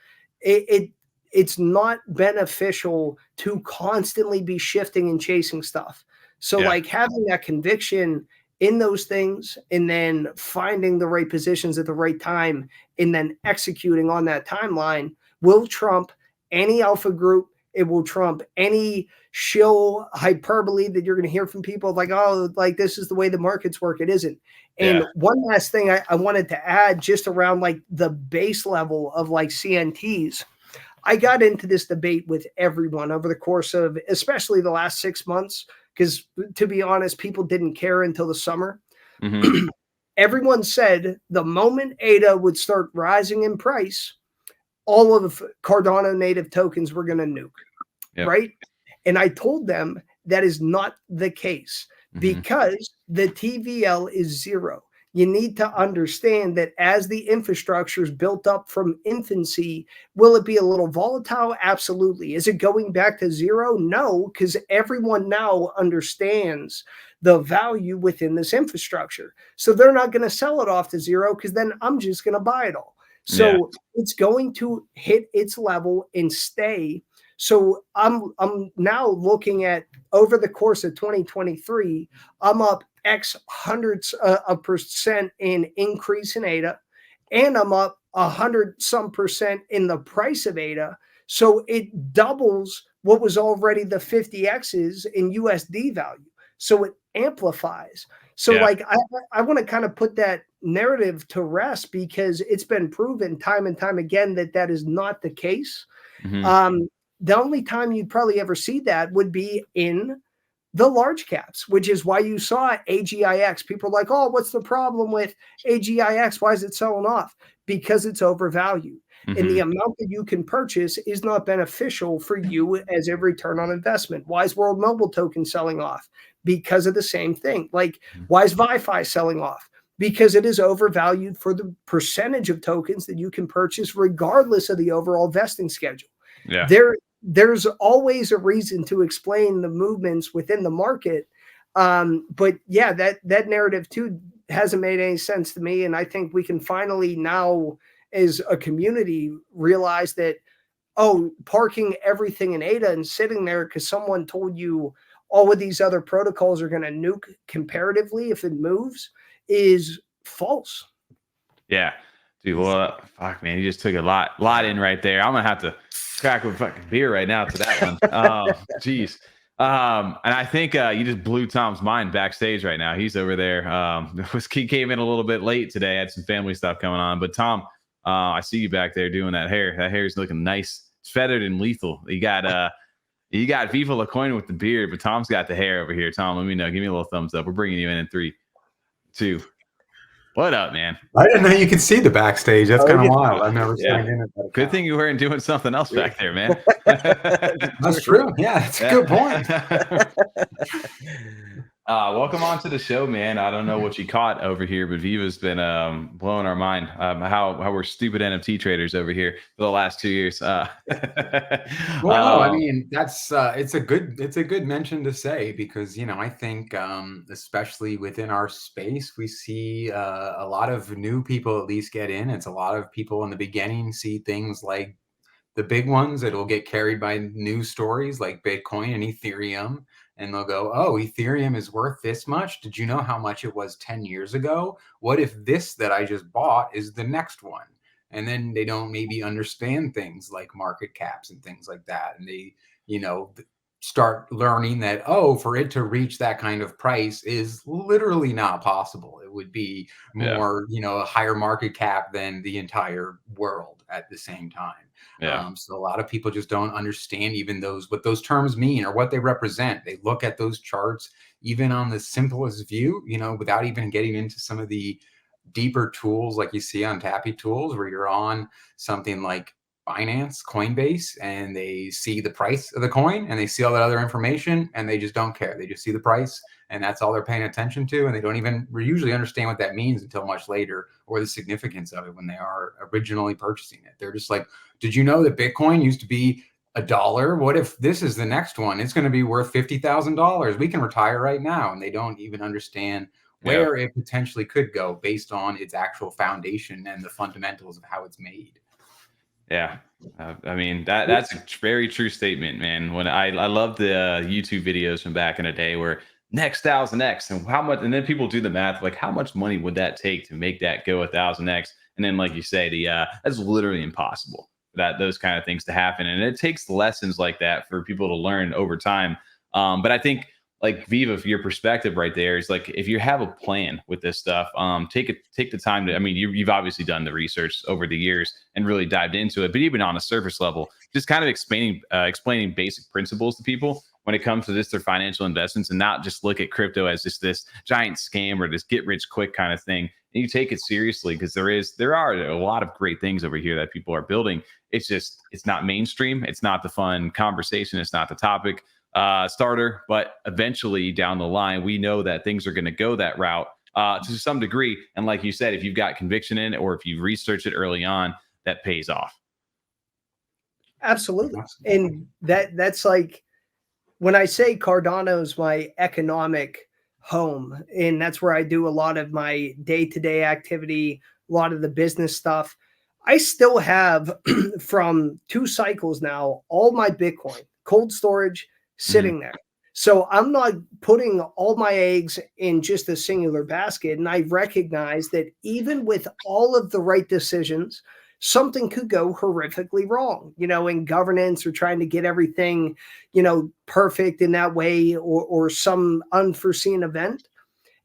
It's not beneficial to constantly be shifting and chasing stuff. So like having that conviction in those things and then finding the right positions at the right time and then executing on that timeline will trump any alpha group. It will trump any shill hyperbole that you're going to hear from people like, oh, like this is the way the markets work. It isn't. And one last thing I wanted to add just around like the base level of like CNTs. I got into this debate with everyone over the course of especially the last 6 months, because to be honest, people didn't care until the summer. Everyone said the moment ADA would start rising in price, all of Cardano native tokens were going to nuke, right? And I told them that is not the case because the TVL is 0. You need to understand that as the infrastructure is built up from infancy, will it be a little volatile? Absolutely. Is it going back to 0? No, because everyone now understands the value within this infrastructure. So they're not going to sell it off to 0 because then I'm just going to buy it all. So it's going to hit its level and stay. So I'm now looking at over the course of 2023, I'm up X hundreds of percent in increase in ADA, and I'm up 100 some percent in the price of ADA. So it doubles what was already the 50Xs in USD value. So it amplifies. So like, I want to kind of put that narrative to rest, because it's been proven time and time again that that is not the case. The only time you'd probably ever see that would be in the large caps, which is why you saw AGIX. People are like, oh, what's the problem with AGIX? Why is it selling off? Because it's overvalued. And the amount that you can purchase is not beneficial for you as a return on investment. Why is World Mobile Token selling off? Because of the same thing. Like, why is ViFi selling off? Because it is overvalued for the percentage of tokens that you can purchase, regardless of the overall vesting schedule. Yeah. There's always a reason to explain the movements within the market. But yeah, that narrative too hasn't made any sense to me. And I think we can finally now, as a community, realize that, oh, parking everything in ADA and sitting there because someone told you all of these other protocols are going to nuke comparatively if it moves is false. Yeah. Dude, well, fuck, man, you just took a lot in right there. I'm going to have to crack a fucking beer right now to that one. Jeez. And I think you just blew Tom's mind backstage right now. He's over there. He came in a little bit late today. Had some family stuff going on. But Tom, I see you back there doing that hair. That hair is looking nice. It's feathered and lethal. You got VivaLaCoin with the beard, but Tom's got the hair over here. Tom, let me know. Give me a little thumbs up. We're bringing you in 3, 2. What up, man? I didn't know you could see the backstage. That's kind of wild. I've never seen it. Good thing you weren't doing something else back there, man. That's true. Yeah, that's a good point. Welcome on to the show, man. I don't know what you caught over here, but Viva's been blowing our mind. How we're stupid NFT traders over here for the last 2 years. Well, no, I mean, that's it's a good mention to say, because I think especially within our space, we see a lot of new people at least get in. It's a lot of people in the beginning see things like the big ones that'll get carried by news stories like Bitcoin and Ethereum. And they'll go, oh, Ethereum is worth this much. Did you know how much it was 10 years ago? What if this that I just bought is the next one? And then they don't maybe understand things like market caps and things like that. And they, start learning that, oh, for it to reach that kind of price is literally not possible. It would be more, a higher market cap than the entire world at the same time. So a lot of people just don't understand even what those terms mean or what they represent. They look at those charts even on the simplest view, without even getting into some of the deeper tools like you see on Tappy Tools, where you're on something like Binance, Coinbase, and they see the price of the coin and they see all that other information and they just don't care. They just see the price and that's all they're paying attention to. And they don't even usually understand what that means until much later, or the significance of it when they are originally purchasing it. They're just like, did you know that Bitcoin used to be $1? What if this is the next one? It's going to be worth $50,000. We can retire right now. And they don't even understand where it potentially could go based on its actual foundation and the fundamentals of how it's made. Yeah. I mean, that's a very true statement, man. When I love the YouTube videos from back in the day where next 1000x and how much, and then people do the math, like how much money would that take to make that go 1000x? And then, like you say, that's literally impossible that those kind of things to happen. And it takes lessons like that for people to learn over time. But I think, like Viva, for your perspective right there is like, if you have a plan with this stuff, take the time to, I mean, you've obviously done the research over the years and really dived into it, but even on a surface level, just kind of explaining basic principles to people when it comes to their financial investments, and not just look at crypto as just this giant scam or this get rich quick kind of thing. And you take it seriously, because there are a lot of great things over here that people are building. It's not mainstream. It's not the fun conversation. It's not the topic starter, but eventually down the line, we know that things are going to go that route to some degree. And like you said, if you've got conviction in it, or if you research it early on, that pays off. Absolutely. And that's like, when I say Cardano is my economic home, and that's where I do a lot of my day-to-day activity, a lot of the business stuff, I still have from 2 cycles now, all my Bitcoin, cold storage, sitting there. So I'm not putting all my eggs in just a singular basket. And I recognize that even with all of the right decisions, something could go horrifically wrong, in governance, or trying to get everything, perfect in that way, or some unforeseen event.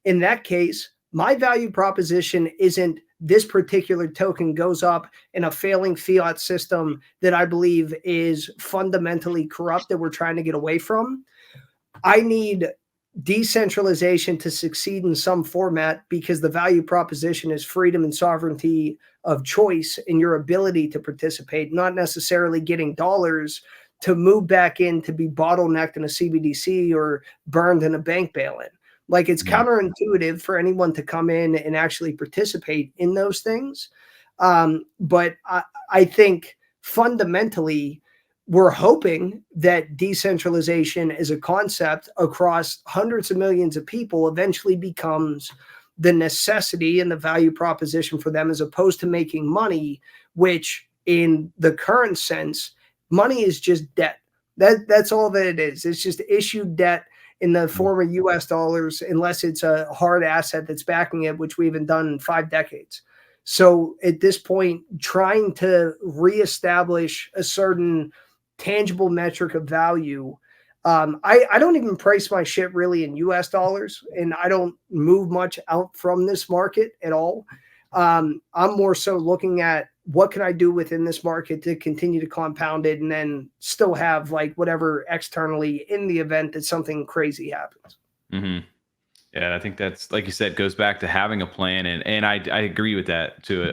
In that case, my value proposition isn't this particular token goes up in a failing fiat system that I believe is fundamentally corrupt that we're trying to get away from. I need decentralization to succeed in some format, because the value proposition is freedom and sovereignty of choice and your ability to participate, not necessarily getting dollars to move back in to be bottlenecked in a CBDC or burned in a bank bail-in. Like, it's counterintuitive for anyone to come in and actually participate in those things. But I think fundamentally, we're hoping that decentralization as a concept across hundreds of millions of people eventually becomes the necessity and the value proposition for them, as opposed to making money, which in the current sense, money is just debt. That's all that it is. It's just issued debt in the form of US dollars, unless it's a hard asset that's backing it, which we haven't done in 5 decades. So at this point, trying to reestablish a certain tangible metric of value. I don't even price my shit really in US dollars, and I don't move much out from this market at all. I'm more so looking at what can I do within this market to continue to compound it, and then still have like whatever externally in the event that something crazy happens. Mm-hmm. Yeah, I think that's, like you said, goes back to having a plan, and I agree with that too.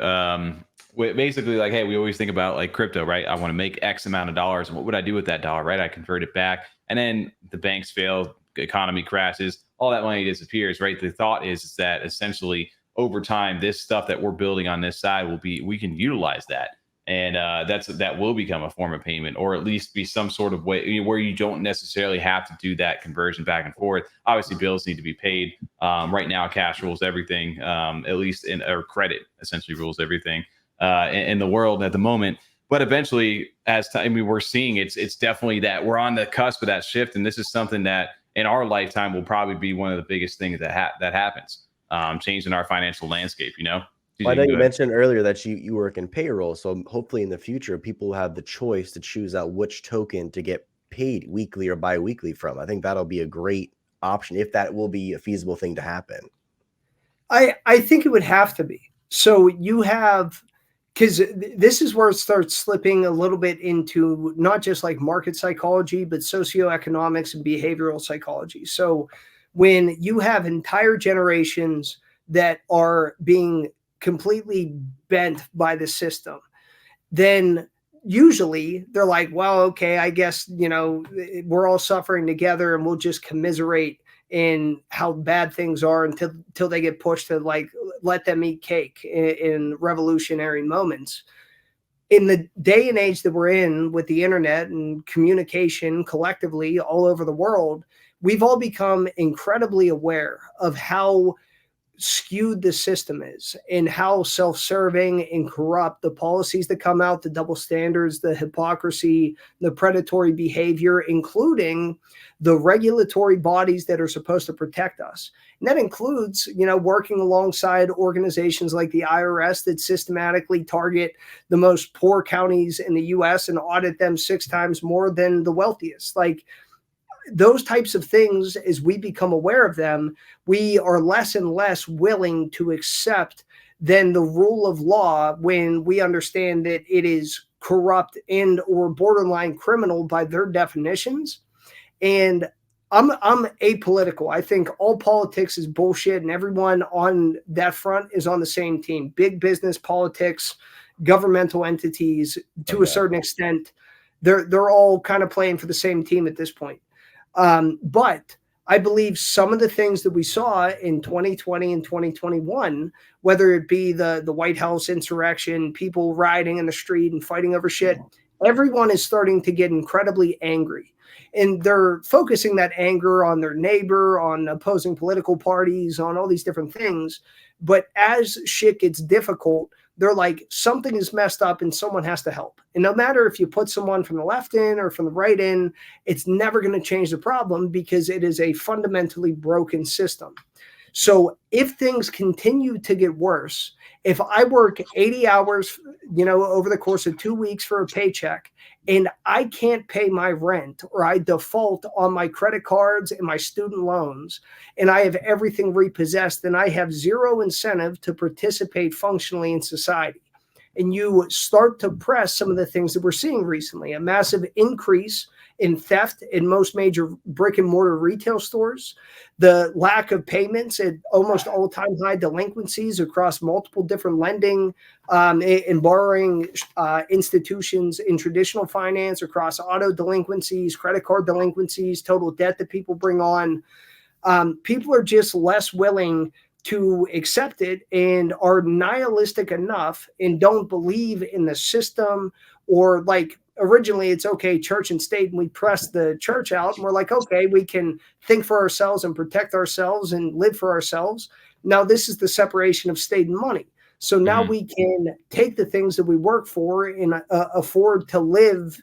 Basically, like, hey, we always think about like crypto, right? I want to make X amount of dollars, and what would I do with that dollar, right? I convert it back, and then the banks fail, the economy crashes, all that money disappears, right? The thought is that essentially over time, this stuff that we're building on this side we can utilize that, and that will become a form of payment, or at least be some sort of way where you don't necessarily have to do that conversion back and forth. Obviously, bills need to be paid. Right now, cash rules everything, at least or credit essentially rules everything in the world at the moment. But eventually, as time, we're seeing it's definitely that we're on the cusp of that shift, and this is something that in our lifetime will probably be one of the biggest things that happens. Changing our financial landscape, Well, I know you mentioned earlier that you work in payroll, so hopefully in the future people will have the choice to choose out which token to get paid weekly or bi-weekly from. I think that'll be a great option, if that will be a feasible thing to happen. I think it would have to be. So you have, because this is where it starts slipping a little bit into not just like market psychology, but socioeconomics and behavioral psychology. So when you have entire generations that are being completely bent by the system, then usually they're like, well, okay, I guess, we're all suffering together, and we'll just commiserate in how bad things are until they get pushed to like let them eat cake in revolutionary moments. In the day and age that we're in, with the internet and communication collectively all over the world, we've all become incredibly aware of how skewed the system is, and how self-serving and corrupt the policies that come out, the double standards, the hypocrisy, the predatory behavior, including the regulatory bodies that are supposed to protect us. And that includes, working alongside organizations like the IRS that systematically target the most poor counties in the US and audit them 6 times more than the wealthiest. Like, those types of things, as we become aware of them, we are less and less willing to accept than the rule of law, when we understand that it is corrupt and or borderline criminal by their definitions. And I'm apolitical. I think all politics is bullshit, and everyone on that front is on the same team. Big business, politics, governmental entities, to a certain extent, they're all kind of playing for the same team at this point. But I believe some of the things that we saw in 2020 and 2021, whether it be the White House insurrection, people rioting in the street and fighting over shit, everyone is starting to get incredibly angry. And they're focusing that anger on their neighbor, on opposing political parties, on all these different things. But as shit gets difficult, they're like, something is messed up and someone has to help. And no matter if you put someone from the left in or from the right in, it's never going to change the problem, because it is a fundamentally broken system. So if things continue to get worse, if I work 80 hours, over the course of 2 weeks for a paycheck, and I can't pay my rent, or I default on my credit cards and my student loans, and I have everything repossessed, then I have zero incentive to participate functionally in society. And you start to press some of the things that we're seeing recently, a massive increase in theft in most major brick and mortar retail stores, the lack of payments at almost all-time high delinquencies across multiple different lending and borrowing institutions in traditional finance, across auto delinquencies, credit card delinquencies, total debt that people bring on. People are just less willing to accept it and are nihilistic enough and don't believe in the system, or like originally it's okay, church and state, and we press the church out and we're like, okay, we can think for ourselves and protect ourselves and live for ourselves. Now this is the separation of state and money. So now we can take the things that we work for and afford to live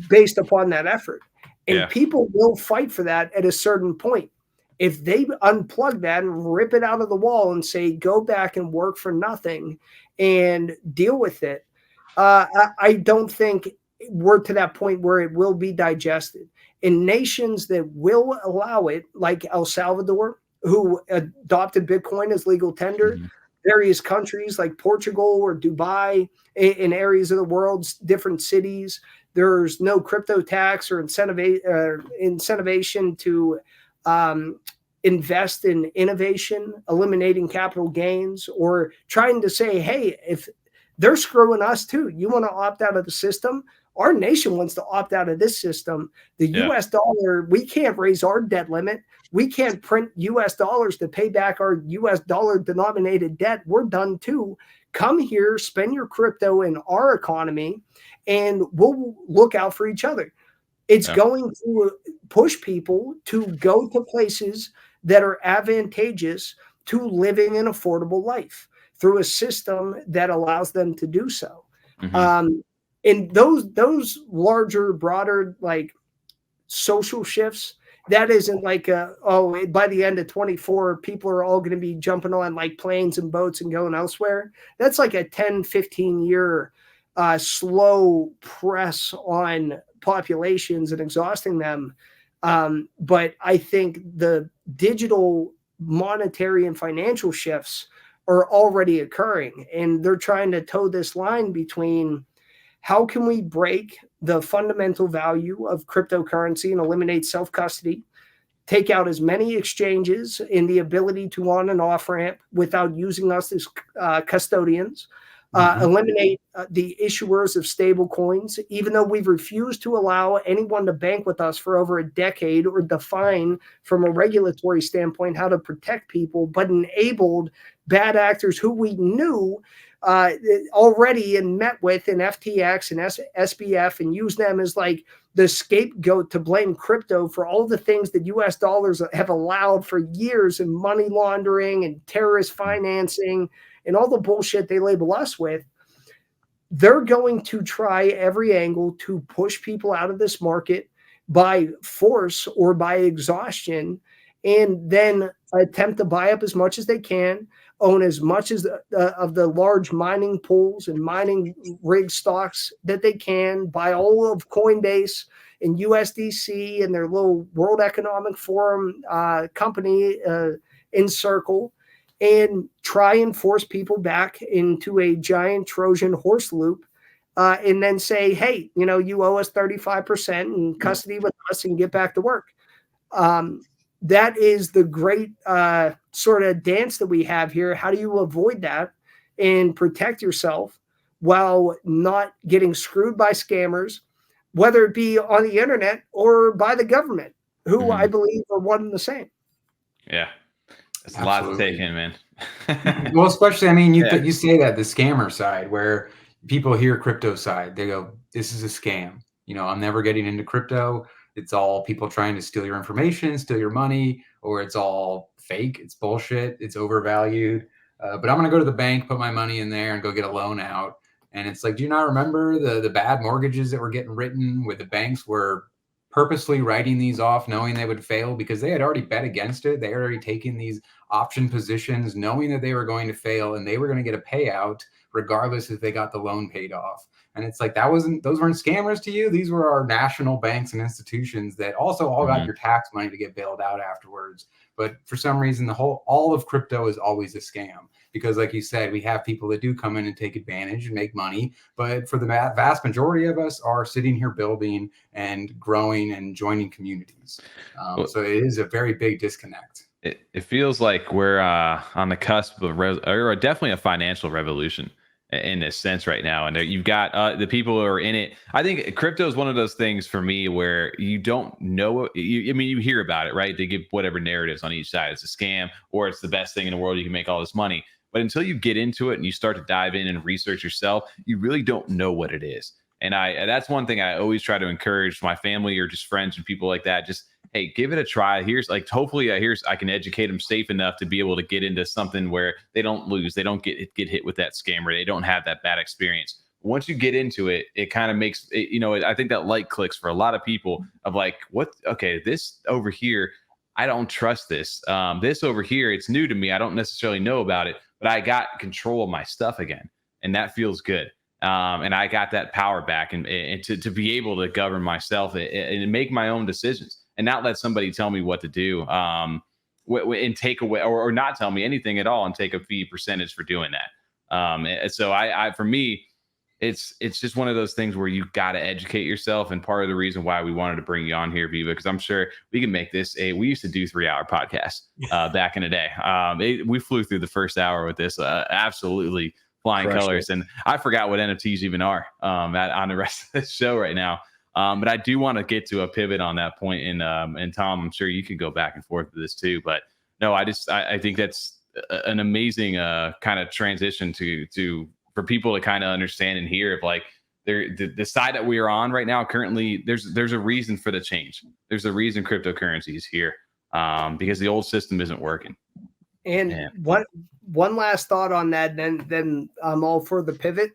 based upon that effort. And people will fight for that at a certain point. If they unplug that and rip it out of the wall and say, go back and work for nothing and deal with it, I don't think we're to that point where it will be digested. In nations that will allow it, like El Salvador, who adopted Bitcoin as legal tender, various countries like Portugal or Dubai, in areas of the world, different cities, there's no crypto tax or incentivization to invest in innovation, eliminating capital gains, or trying to say, hey, if they're screwing us too, you want to opt out of the system? Our nation wants to opt out of this system. The US dollar, we can't raise our debt limit. We can't print US dollars to pay back our US dollar denominated debt. We're done too. Come here, spend your crypto in our economy, and we'll look out for each other. It's going to push people to go to places that are advantageous to living an affordable life through a system that allows them to do so. And those larger, broader, like social shifts, that isn't like by the end of 24, people are all going to be jumping on like planes and boats and going elsewhere. That's like a 10, 15 year slow press on populations and exhausting them. But I think the digital monetary and financial shifts are already occurring, and they're trying to toe this line between how can we break the fundamental value of cryptocurrency and eliminate self-custody, take out as many exchanges in the ability to on and off ramp without using us as custodians, eliminate the issuers of stable coins, even though we've refused to allow anyone to bank with us for over a decade or define from a regulatory standpoint how to protect people, but enabled bad actors who we knew already and met with in FTX and SBF, and use them as like the scapegoat to blame crypto for all the things that US dollars have allowed for years, in money laundering and terrorist financing and all the bullshit they label us with. They're going to try every angle to push people out of this market by force or by exhaustion, and then attempt to buy up as much as they can, own as much as of the large mining pools and mining rig stocks that they can, buy all of Coinbase and USDC and their little World Economic Forum company in Circle, and try and force people back into a giant Trojan horse loop, and then say, hey, you owe us 35% in custody with us and get back to work. That is the great sort of dance that we have here. How do you avoid that and protect yourself while not getting screwed by scammers, whether it be on the internet or by the government, who I believe are one and the same? Yeah. It's a lot to take in, man. Well, especially, I mean, you say that the scammer side, where people hear crypto side, they go, this is a scam. I'm never getting into crypto. It's all people trying to steal your information, steal your money, or it's all fake. It's bullshit. It's overvalued. But I'm going to go to the bank, put my money in there, and go get a loan out. And it's like, do you not remember the bad mortgages that were getting written, where the banks were purposely writing these off, knowing they would fail because they had already bet against it. They had already taken these option positions, knowing that they were going to fail and they were going to get a payout regardless if they got the loan paid off. And it's like, those weren't scammers to you. These were our national banks and institutions that also all got your tax money to get bailed out afterwards. But for some reason, all of crypto is always a scam because, like you said, we have people that do come in and take advantage and make money. But for the vast majority of us are sitting here building and growing and joining communities. So it is a very big disconnect. It feels like we're on the cusp of or definitely a financial revolution in a sense right now. And you've got the people who are in it. I think crypto is one of those things for me where you don't know. You hear about it, right? They give whatever narratives on each side. It's a scam or it's the best thing in the world. You can make all this money. But until you get into it and you start to dive in and research yourself, you really don't know what it is. And that's one thing I always try to encourage my family or just friends and people like that. Just, hey, give it a try. Hopefully I can educate them safe enough to be able to get into something where they don't lose. They don't get hit with that scammer. They don't have that bad experience. Once you get into it, it kind of makes it, I think that light clicks for a lot of people of like, this over here, I don't trust this. This over here, it's new to me. I don't necessarily know about it, but I got control of my stuff again. And that feels good. And I got that power back and to be able to govern myself and make my own decisions and not let somebody tell me what to do and take away or not tell me anything at all and take a fee percentage for doing that. So for me, it's just one of those things where you got to educate yourself. And part of the reason why we wanted to bring you on here, Viva, because I'm sure we can make this we used to do 3-hour podcasts back in the day. We flew through the first hour with this. Absolutely. Flying colors. And I forgot what NFTs even are on the rest of the show right now. But I do want to get to a pivot on that point. And Tom, I'm sure you can go back and forth with this too. But no, I think that's an amazing kind of transition for people to kind of understand and hear of like the side that we are on right now. Currently, there's a reason for the change. There's a reason cryptocurrency is here because the old system isn't working. And one last thought on that, then I'm all for the pivot.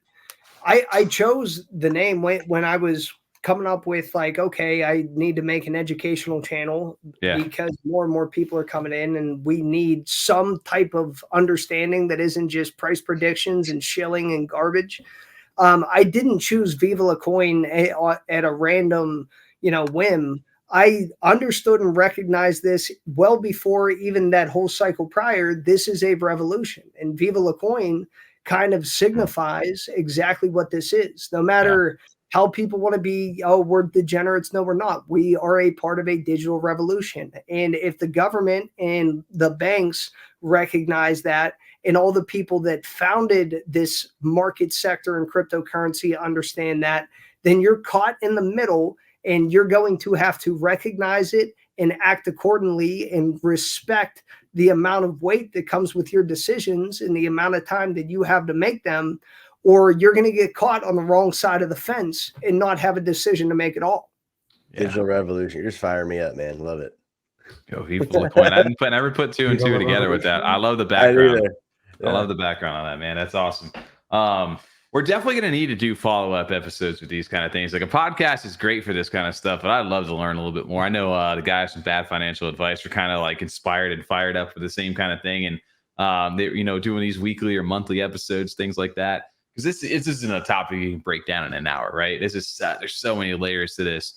I chose the name when I was coming up with like, okay, I need to make an educational channel because more and more people are coming in and we need some type of understanding that isn't just price predictions and shilling and garbage. I didn't choose VivaLaCoin at a random, whim. I understood and recognized this well before even that whole cycle prior. This is a revolution, and VivaLaCoin kind of signifies exactly what this is. No matter how people want to be, we're degenerates. No, we're not. We are a part of a digital revolution. And if the government and the banks recognize that, and all the people that founded this market sector and cryptocurrency understand that, then you're caught in the middle. And you're going to have to recognize it and act accordingly and respect the amount of weight that comes with your decisions and the amount of time that you have to make them, or you're going to get caught on the wrong side of the fence and not have a decision to make at all. Digital revolution. You're just firing me up, man. Love it. Go VivaLaCoin. I never put two and two together with that. I love the background. I love the background on that, man. That's awesome. We're definitely going to need to do follow-up episodes with these kind of things. Like a podcast is great for this kind of stuff, but I'd love to learn a little bit more. I know the guys from Bad Financial Advice are kind of like inspired and fired up for the same kind of thing. And they're, doing these weekly or monthly episodes, things like that. Because this isn't a topic you can break down in an hour, right? This is there's so many layers to this.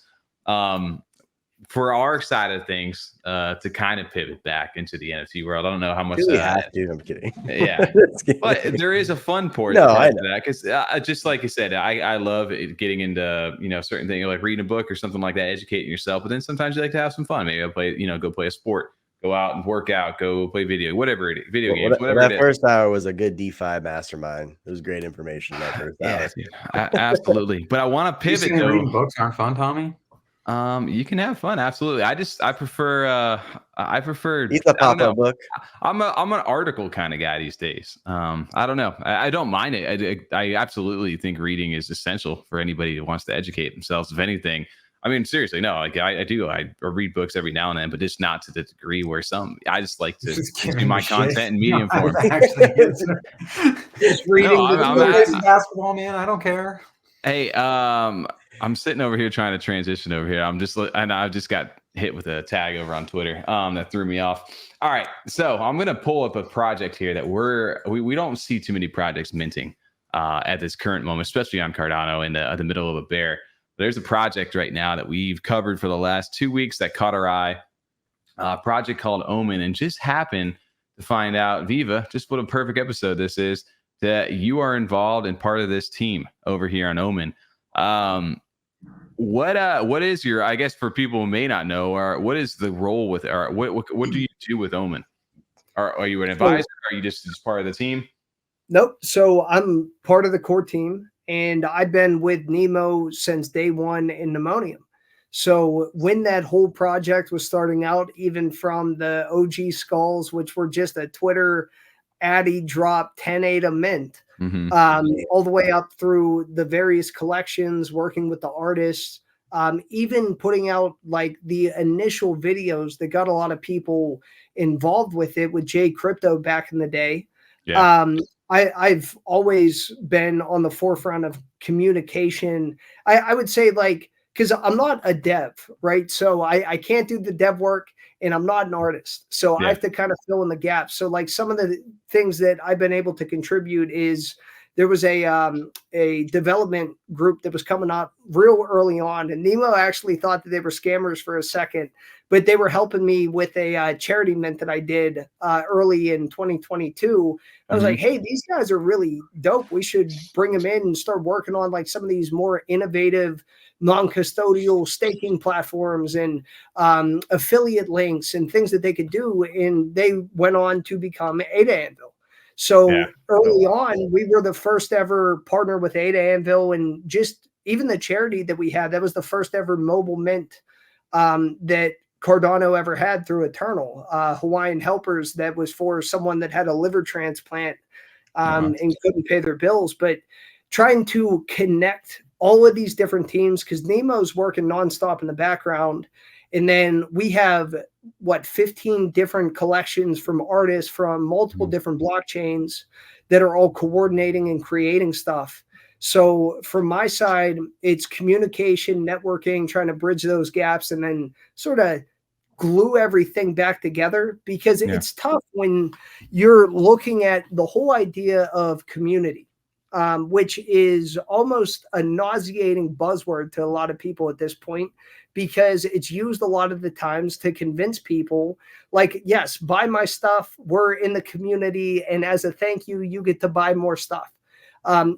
For our side of things, to kind of pivot back into the NFT world, I don't know how much we have to. I'm kidding. Yeah, but there is a fun portion of that because, just like you said, I love getting into certain things like reading a book or something like that, educating yourself. But then sometimes you like to have some fun. Maybe go play a sport, go out and work out, go play video games. Whatever that first hour was a good DeFi mastermind. It was great information that first hour. Absolutely. But I want to pivot. Reading books aren't fun, Tommy. You can have fun. Absolutely. I prefer It's a pop-up book. I'm an article kind of guy these days. I don't know. I don't mind it. I absolutely think reading is essential for anybody who wants to educate themselves. If anything, I mean, seriously, no, like I do. I read books every now and then, but just not to the degree where I just like to do my content in medium form. Just reading basketball, man. I don't care. Hey, I'm sitting over here trying to transition over here. I just got hit with a tag over on Twitter that threw me off. All right, so I'm gonna pull up a project here that we don't see too many projects minting at this current moment, especially on Cardano in the middle of a bear. There's a project right now that we've covered for the last 2 weeks that caught our eye. A project called OMEN, and just happened to find out, Viva, just what a perfect episode this is, that you are involved in part of this team over here on OMEN. What is your, I guess for people who may not know, or what is the role with, or what do you do with OMEN? Are you an advisor? Or are you just part of the team? Nope. So I'm part of the core team, and I've been with Nemo since day one in Pneumonium. So when that whole project was starting out, even from the OG skulls, which were just a Twitter Addy drop 10 ADA mint, all the way up through the various collections, working with the artists, even putting out like the initial videos that got a lot of people involved with it with J Crypto back in the day. Yeah. I've always been on the forefront of communication. I would say, like, because I'm not a dev, right? So I can't do the dev work, and I'm not an artist. So I have to kind of fill in the gaps. So like some of the things that I've been able to contribute is there was a development group that was coming up real early on, and Nemo actually thought that they were scammers for a second, but they were helping me with a charity mint that I did early in 2022. I was like, hey, these guys are really dope. We should bring them in and start working on like some of these more innovative non-custodial staking platforms and affiliate links and things that they could do. And they went on to become ADA Anvil. So early on, we were the first ever partner with ADA Anvil, and just even the charity that we had, that was the first ever mobile mint that Cardano ever had through Eternal, Hawaiian Helpers, that was for someone that had a liver transplant and couldn't pay their bills. But trying to connect all of these different teams, because Nemo's working nonstop in the background. And then we have, 15 different collections from artists from multiple different blockchains that are all coordinating and creating stuff. So from my side, it's communication, networking, trying to bridge those gaps, and then sort of glue everything back together, because it's tough when you're looking at the whole idea of community, which is almost a nauseating buzzword to a lot of people at this point, because it's used a lot of the times to convince people like, yes, buy my stuff. We're in the community, and as a thank you, you get to buy more stuff.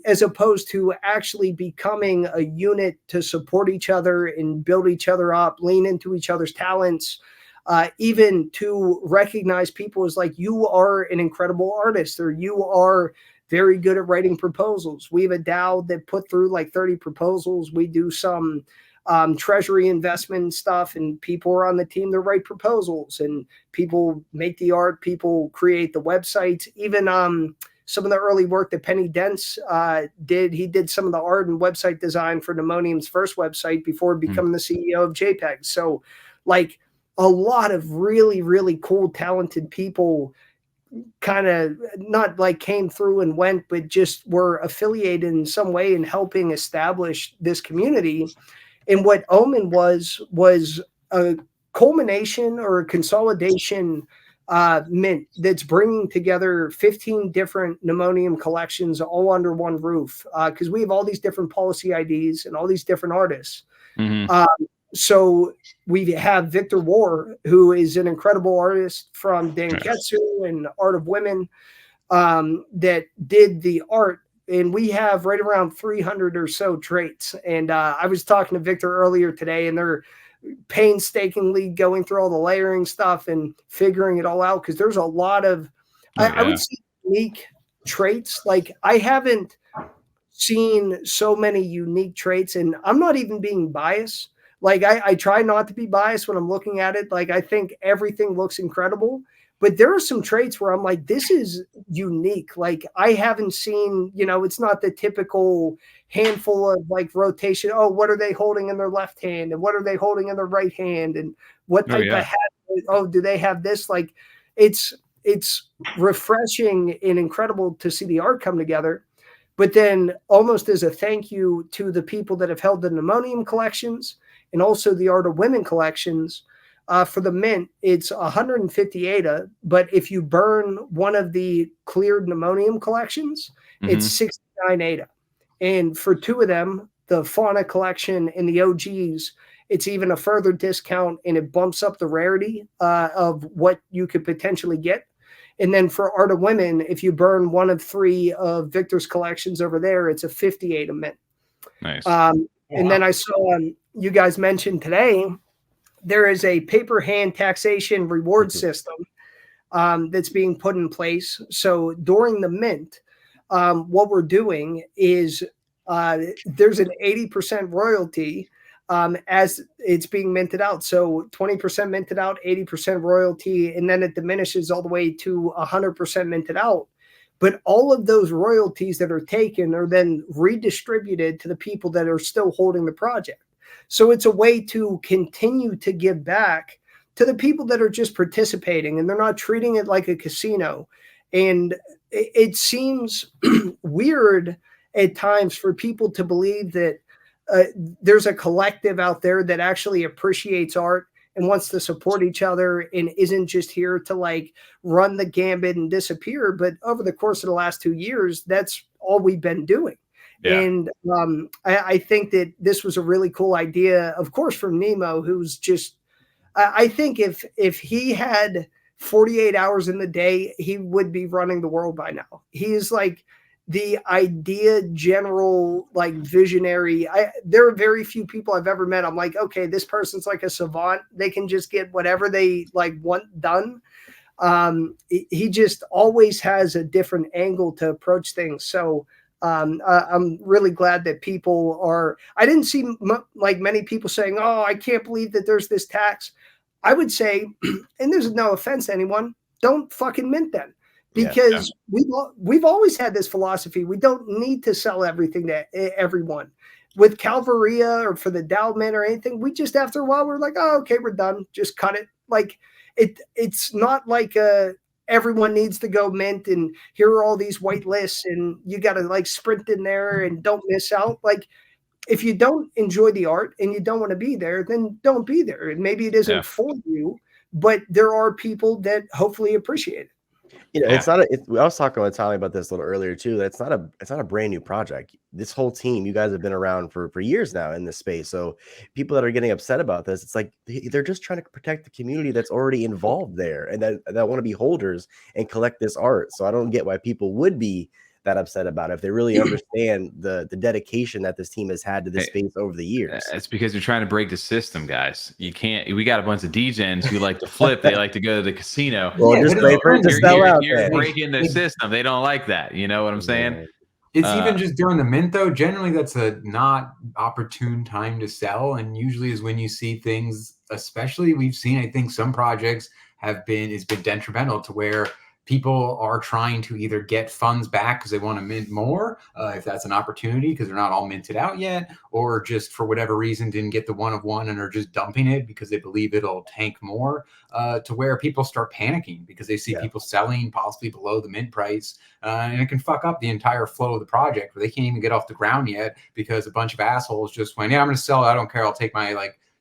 As opposed to actually becoming a unit to support each other and build each other up, lean into each other's talents, even to recognize people as like, you are an incredible artist, or you are very good at writing proposals. We have a DAO that put through like 30 proposals. We do some treasury investment stuff, and people are on the team that write proposals, and people make the art, people create the websites. Even some of the early work that Penny Dents did, he did some of the art and website design for Pneumonium's first website before becoming the CEO of JPEG. So like a lot of really, really cool, talented people kind of not like came through and went, but just were affiliated in some way in helping establish this community. And what OMEN was a culmination or a consolidation mint that's bringing together 15 different Pneumonium collections all under one roof, because we have all these different policy IDs and all these different artists. So we have Victor War, who is an incredible artist from Danketsu and Art of Women, that did the art. And we have right around 300 or so traits. And I was talking to Victor earlier today, and they're painstakingly going through all the layering stuff and figuring it all out, because there's a lot of, I would say, unique traits. Like I haven't seen so many unique traits, and I'm not even being biased. Like I try not to be biased when I'm looking at it. Like I think everything looks incredible, but there are some traits where I'm like, this is unique. Like I haven't seen, it's not the typical handful of like rotation. Oh, what are they holding in their left hand? And what are they holding in their right hand? And what type of hat? Oh, do they have this? Like it's refreshing and incredible to see the art come together. But then almost as a thank you to the people that have held the pneumonium collections and also the Art of Women collections, for the mint, it's 150 ADA. But if you burn one of the cleared pneumonium collections, it's 69 ADA. And for 2 of them, the Fauna collection and the OGs, it's even a further discount, and it bumps up the rarity of what you could potentially get. And then for Art of Women, if you burn one of 3 of Victor's collections over there, it's a 58 a mint. Nice. And then I saw you guys mentioned today, there is a paper hand taxation reward system that's being put in place. So during the mint, what we're doing is there's an 80% royalty as it's being minted out. So 20% minted out, 80% royalty, and then it diminishes all the way to 100% minted out. But all of those royalties that are taken are then redistributed to the people that are still holding the project. So it's a way to continue to give back to the people that are just participating, and they're not treating it like a casino. And it seems weird at times for people to believe that there's a collective out there that actually appreciates art and wants to support each other and isn't just here to like run the gambit and disappear. But over the course of the last 2 years, that's all we've been doing. Yeah. And I think that this was a really cool idea, of course, from Nemo, who's just, I think if he had 48 hours in the day, he would be running the world by now. He is like the idea general, like visionary. There are very few people I've ever met. I'm like, okay, this person's like a savant. They can just get whatever they like want done. He just always has a different angle to approach things. So I'm really glad that people are, I didn't see like many people saying, oh, I can't believe that there's this tax. I would say, and there's no offense to anyone, don't fucking mint then. Because we've always had this philosophy. We don't need to sell everything to everyone. With Calvaria or for the Dow Mint or anything, we just after a while we're like, oh, okay, we're done. Just cut it. Like it's not like everyone needs to go mint and here are all these white lists and you got to like sprint in there and don't miss out. Like if you don't enjoy the art and you don't want to be there, then don't be there. And maybe it isn't for you, but there are people that hopefully appreciate it. You know, it's not a, I was talking with Tommy about this a little earlier too. It's not a brand new project. This whole team, you guys have been around for years now in this space. So people that are getting upset about this, it's like they're just trying to protect the community that's already involved there and that want to be holders and collect this art. So I don't get why people would be that upset about it if they really understand the dedication that this team has had to this space over the years. It's because you're trying to break the system, guys. You can't. We got a bunch of DJs who like to flip. They like to go to the casino. Well, just wait for it to sell out. You're breaking the system. They don't like that. You know what I'm saying? It's even just during the mint, though. Generally, that's a not opportune time to sell, and usually is when you see things. Especially, we've seen. I think some projects it's been detrimental to where people are trying to either get funds back because they want to mint more, if that's an opportunity, because they're not all minted out yet, or just for whatever reason didn't get the 1 of 1 and are just dumping it because they believe it'll tank more, to where people start panicking because they see people selling possibly below the mint price, and it can fuck up the entire flow of the project where they can't even get off the ground yet because a bunch of assholes just went, yeah, I'm going to sell it. I don't care. I'll take my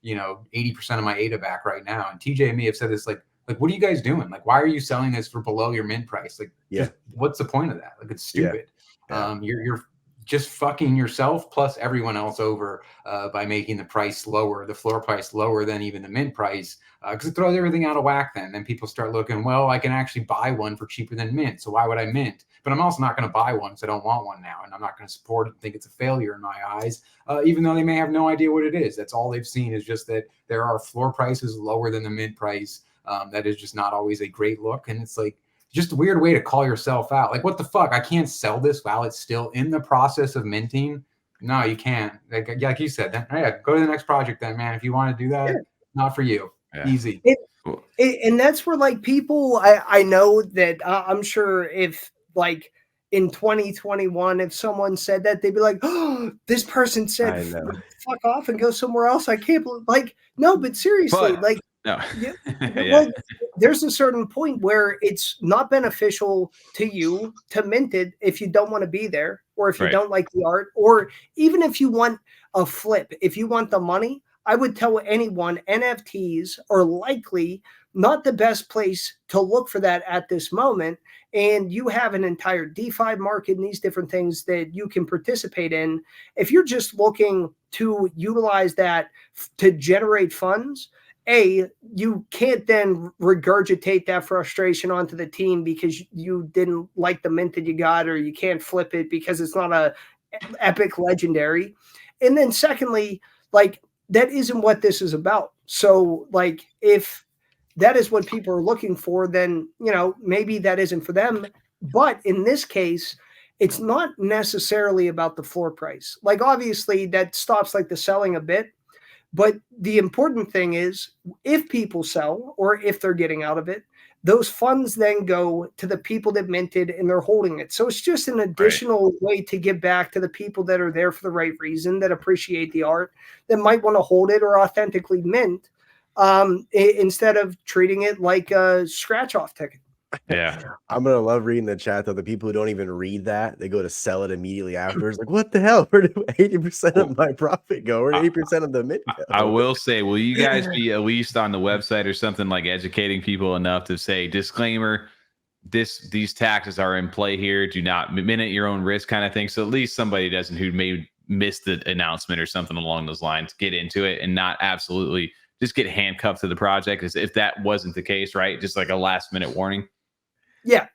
80% of my ADA back right now. And TJ and me have said this like, what are you guys doing? Like, why are you selling this for below your mint price? Like, just, what's the point of that? Like, it's stupid. You're just fucking yourself plus everyone else over by making the price lower, the floor price lower than even the mint price, because it throws everything out of whack. Then people start looking, well, I can actually buy one for cheaper than mint, so why would I mint? But I'm also not going to buy one because I don't want one now, and I'm not going to support it and think it's a failure in my eyes, even though they may have no idea what it is. That's all they've seen is just that there are floor prices lower than the mint price. That is just not always a great look. And it's like just a weird way to call yourself out. Like, what the fuck? I can't sell this while it's still in the process of minting. No, you can't. Like you said, then go to the next project then, man. If you want to do that, not for you. Easy. And that's where like people, I know that I'm sure if like in 2021, if someone said that, they'd be like, oh, this person said, fuck off and go somewhere else. I can't believe, like, no, but seriously, no. Well, there's a certain point where it's not beneficial to you to mint it if you don't want to be there. or if you don't like the art, or even if you want a flip, if you want the money, I would tell anyone NFTs are likely not the best place to look for that at this moment. And you have an entire DeFi market and these different things that you can participate in. If you're just looking to utilize that to generate funds, you can't then regurgitate that frustration onto the team because you didn't like the mint that you got, or you can't flip it because it's not a epic legendary. And then secondly, like, that isn't what this is about. So like, if that is what people are looking for, then, maybe that isn't for them. But in this case, it's not necessarily about the floor price. Like, obviously that stops like the selling a bit. But the important thing is, if people sell or if they're getting out of it, those funds then go to the people that minted and they're holding it. So it's just an additional way to give back to the people that are there for the right reason, that appreciate the art, that might want to hold it or authentically mint, instead of treating it like a scratch off ticket. Yeah. I'm going to love reading the chat though. The people who don't even read that, they go to sell it immediately afterwards. Like, what the hell? Where did 80% of my profit go? Where did 80% of the mint go? I will say, will you guys be at least on the website or something, like educating people enough to say, disclaimer, these taxes are in play here. Do not mint at your own risk, kind of thing. So at least somebody doesn't, who may miss the announcement or something along those lines, get into it and not absolutely just get handcuffed to the project, as if that wasn't the case, right? Just like a last minute warning. Yeah.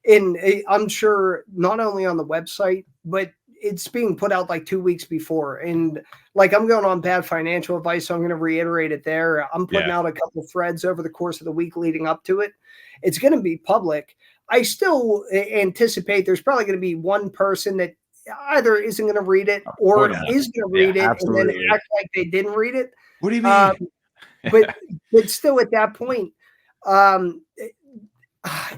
And I'm sure not only on the website, but it's being put out like 2 weeks before. And like, I'm going on bad financial advice, so I'm going to reiterate it there. I'm putting out a couple threads over the course of the week leading up to it. It's going to be public. I still anticipate there's probably going to be one person that either isn't going to read it or is going to read it and then act like they didn't read it. What do you mean? But still, at that point,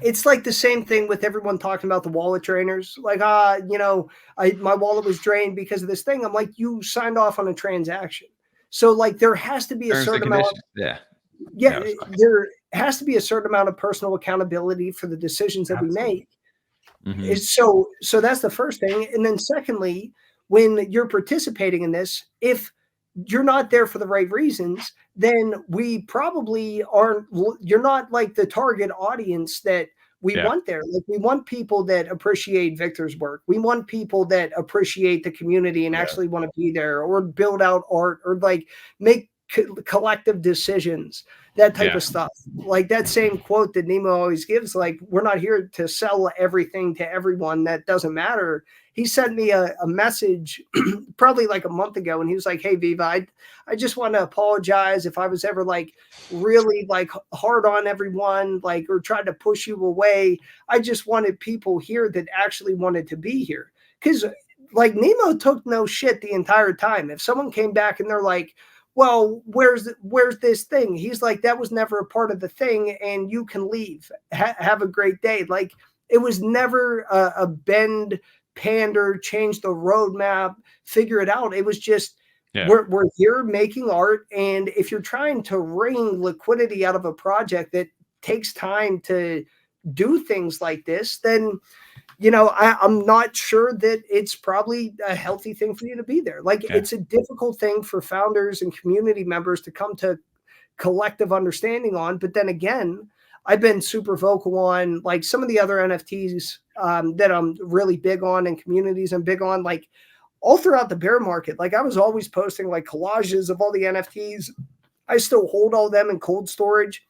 it's like the same thing with everyone talking about the wallet drainers. Like, my wallet was drained because of this thing. I'm like, you signed off on a transaction. So like, there has to be a certain amount. There has to be a certain amount of personal accountability for the decisions that we make. Mm-hmm. So that's the first thing. And then secondly, when you're participating in this, if you're not there for the right reasons, then we probably aren't, you're not like the target audience that we want there. Like, we want people that appreciate Victor's work. We want people that appreciate the community and actually want to be there or build out art or like make collective decisions, that type of stuff. Like that same quote that Nemo always gives, like, we're not here to sell everything to everyone. That doesn't matter. He sent me a message probably like a month ago, and he was like, hey, Viva, I just want to apologize if I was ever like really like hard on everyone, like, or tried to push you away. I just wanted people here that actually wanted to be here. Because like, Nemo took no shit the entire time. If someone came back and they're like, well, where's this thing? He's like, that was never a part of the thing, and you can leave. Have a great day. Like, it was never a bend, pander, change the roadmap, figure it out. It was just, we're here making art, and if you're trying to wring liquidity out of a project that takes time to do things like this, then I'm not sure that it's probably a healthy thing for you to be there. Like, it's a difficult thing for founders and community members to come to collective understanding on. But then again, I've been super vocal on like some of the other NFTs that I'm really big on, and communities I'm big on, like all throughout the bear market. Like, I was always posting like collages of all the NFTs. I still hold all of them in cold storage.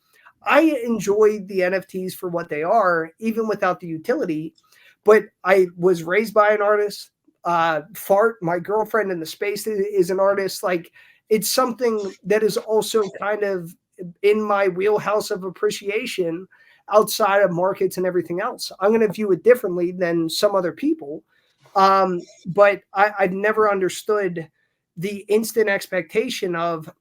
I enjoy the NFTs for what they are, even without the utility. But I was raised by an artist. Fart, my girlfriend in the space, is an artist. Like, it's something that is also kind of in my wheelhouse of appreciation outside of markets and everything else. I'm going to view it differently than some other people. But I've never understood the instant expectation of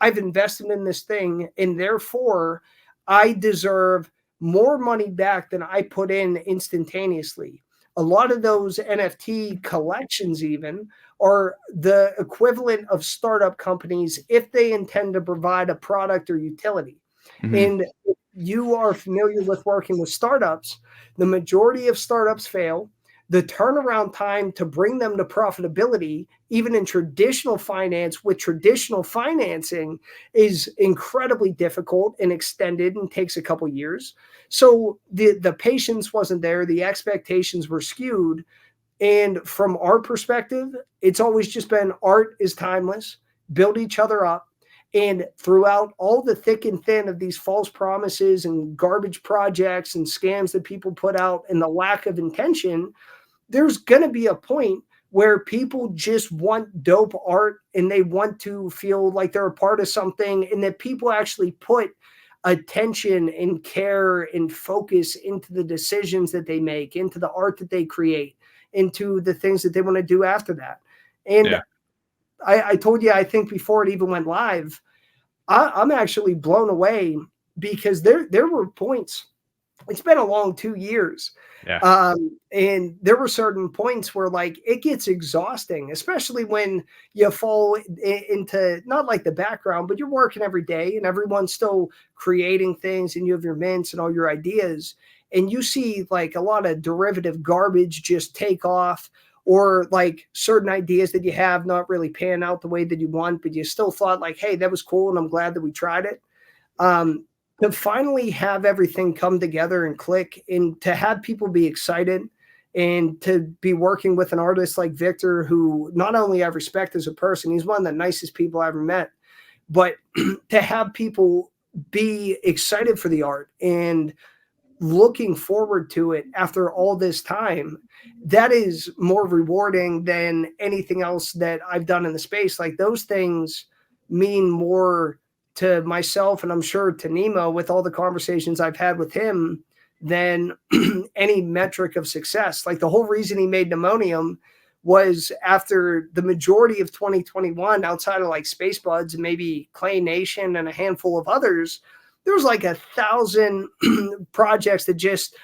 I've invested in this thing, and therefore I deserve more money back than I put in instantaneously. A lot of those NFT collections even are the equivalent of startup companies if they intend to provide a product or utility. Mm-hmm. And if you are familiar with working with startups, the majority of startups fail. the turnaround time to bring them to profitability, even in traditional finance with traditional financing, is incredibly difficult and extended and takes a couple years. So the patience wasn't there. The expectations were skewed. And from our perspective, it's always just been art is timeless, build each other up. And throughout all the thick and thin of these false promises and garbage projects and scams that people put out and the lack of intention, there's going to be a point where people just want dope art and they want to feel like they're a part of something, and that people actually put attention and care and focus into the decisions that they make, into the art that they create, into the things that they want to do after that. And I told you, I think before it even went live, I'm actually blown away, because there were points. It's been a long 2 years. Yeah. And there were certain points where like it gets exhausting, especially when you fall into not like the background, but you're working every day and everyone's still creating things and you have your mints and all your ideas. And you see like a lot of derivative garbage just take off, or like certain ideas that you have not really pan out the way that you want, but you still thought like, hey, that was cool and I'm glad that we tried it. To finally have everything come together and click, and to have people be excited, and to be working with an artist like Victor, who not only I respect as a person, he's one of the nicest people I ever met, but to have people be excited for the art and looking forward to it after all this time, that is more rewarding than anything else that I've done in the space. Like those things mean more to myself, and I'm sure to Nemo, with all the conversations I've had with him, than any metric of success. Like the whole reason he made Pneumonium was after the majority of 2021, outside of like Space Buds and maybe Clay Nation and a handful of others, there was like 1,000 projects that just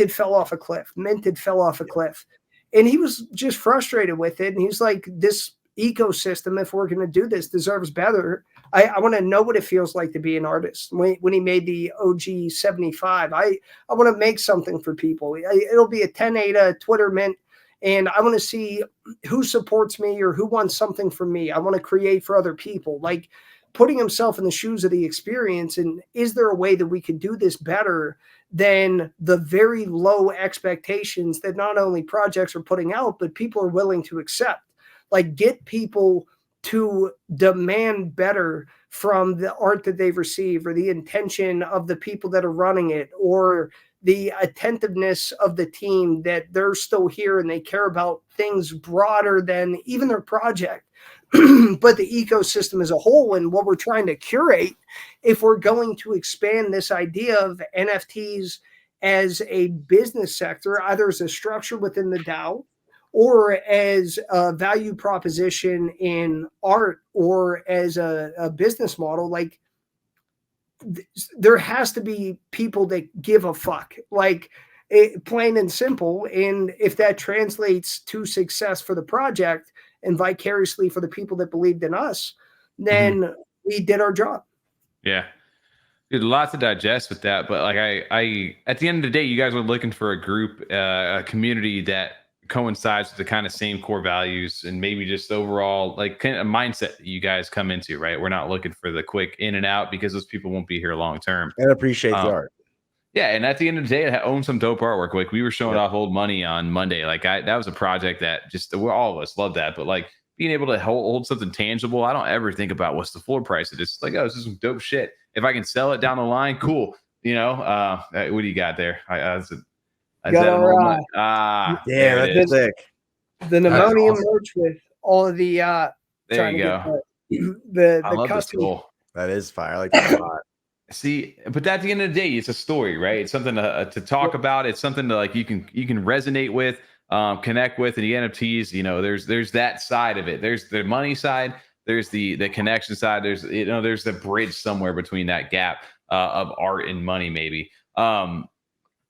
fell off a cliff. And he was just frustrated with it. And he's like, this ecosystem, if we're going to do this, deserves better. I want to know what it feels like to be an artist. When he made the OG 75, I want to make something for people. It'll be a 10 ADA Twitter mint, and I want to see who supports me or who wants something from me. I want to create for other people, like putting himself in the shoes of the experience. And is there a way that we could do this better than the very low expectations that not only projects are putting out, but people are willing to accept? Like get people to demand better from the art that they've received, or the intention of the people that are running it, or the attentiveness of the team, that they're still here and they care about things broader than even their project, but the ecosystem as a whole. And what we're trying to curate, if we're going to expand this idea of NFTs as a business sector, either as a structure within the DAO, or as a value proposition in art, or as a business model, like there has to be people that give a fuck, like plain and simple. And if that translates to success for the project and vicariously for the people that believed in us, then we did our job. Yeah. Dude, a lot to digest with that. But like I at the end of the day, you guys were looking for a group, a community that coincides with the kind of same core values, and maybe just overall like kind of mindset that you guys come into, right? We're not looking for the quick in and out, because those people won't be here long term. And appreciate the art. Yeah, and at the end of the day, I own some dope artwork. Like we were showing off Old Money on Monday. Like that was a project that just all of us love that. But like being able to hold something tangible, I don't ever think about what's the floor price. It's just like, oh, this is some dope shit. If I can sell it down the line, cool. You know, what do you got there? Yeah, that's sick. The Pneumonium merch with all of the there you go. The custom. That is fire. I like that a lot. See, but at the end of the day, it's a story, right? It's something to talk about. It's something to like you can resonate with, connect with. And the NFTs, you know, there's that side of it. There's the money side. There's the connection side. There's there's the bridge somewhere between that gap of art and money, maybe.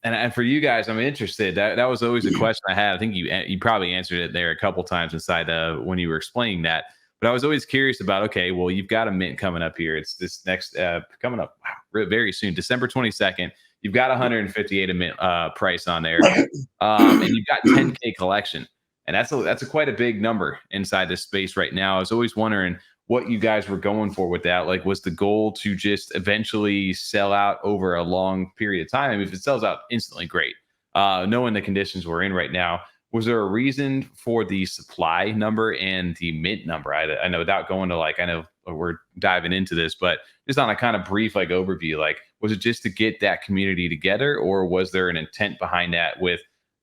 And for you guys, I'm interested. That was always a question I had. I think you probably answered it there a couple times inside when you were explaining that. But I was always curious about, okay, well, you've got a mint coming up here. It's this next coming up very soon, December 22nd. you've got 158 a mint price on there, and you've got 10K collection, and that's quite a big number inside this space right now. I was always wondering what you guys were going for with that. Like, was the goal to just eventually sell out over a long period of time? If it sells out instantly, great. Knowing the conditions we're in right now, was there a reason for the supply number and the mint number? I know, without going to I know we're diving into this, but just on a kind of brief overview, was it just to get that community together, or was there an intent behind that with,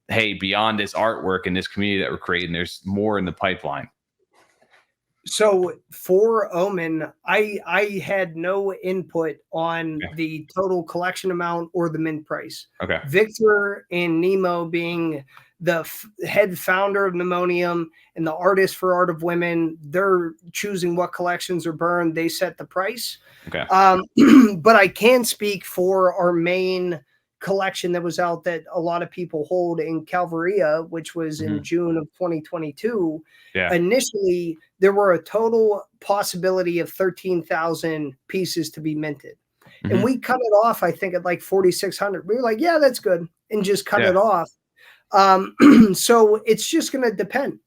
hey, beyond this artwork and this community that we're creating, there's more in the pipeline? So for OMEN, I had no input on the total collection amount or the mint price. Okay. Victor and Nemo, being the head founder of Pneumonium and the artist for Art of Women, they're choosing what collections are burned. They set the price. Okay. But I can speak for our main collection that was out that a lot of people hold in Calvaria, which was in June of 2022. Yeah. Initially, there were a total possibility of 13,000 pieces to be minted. And we cut it off, I think, at 4,600. We were like, yeah, that's good. And just cut it off. So it's just going to depend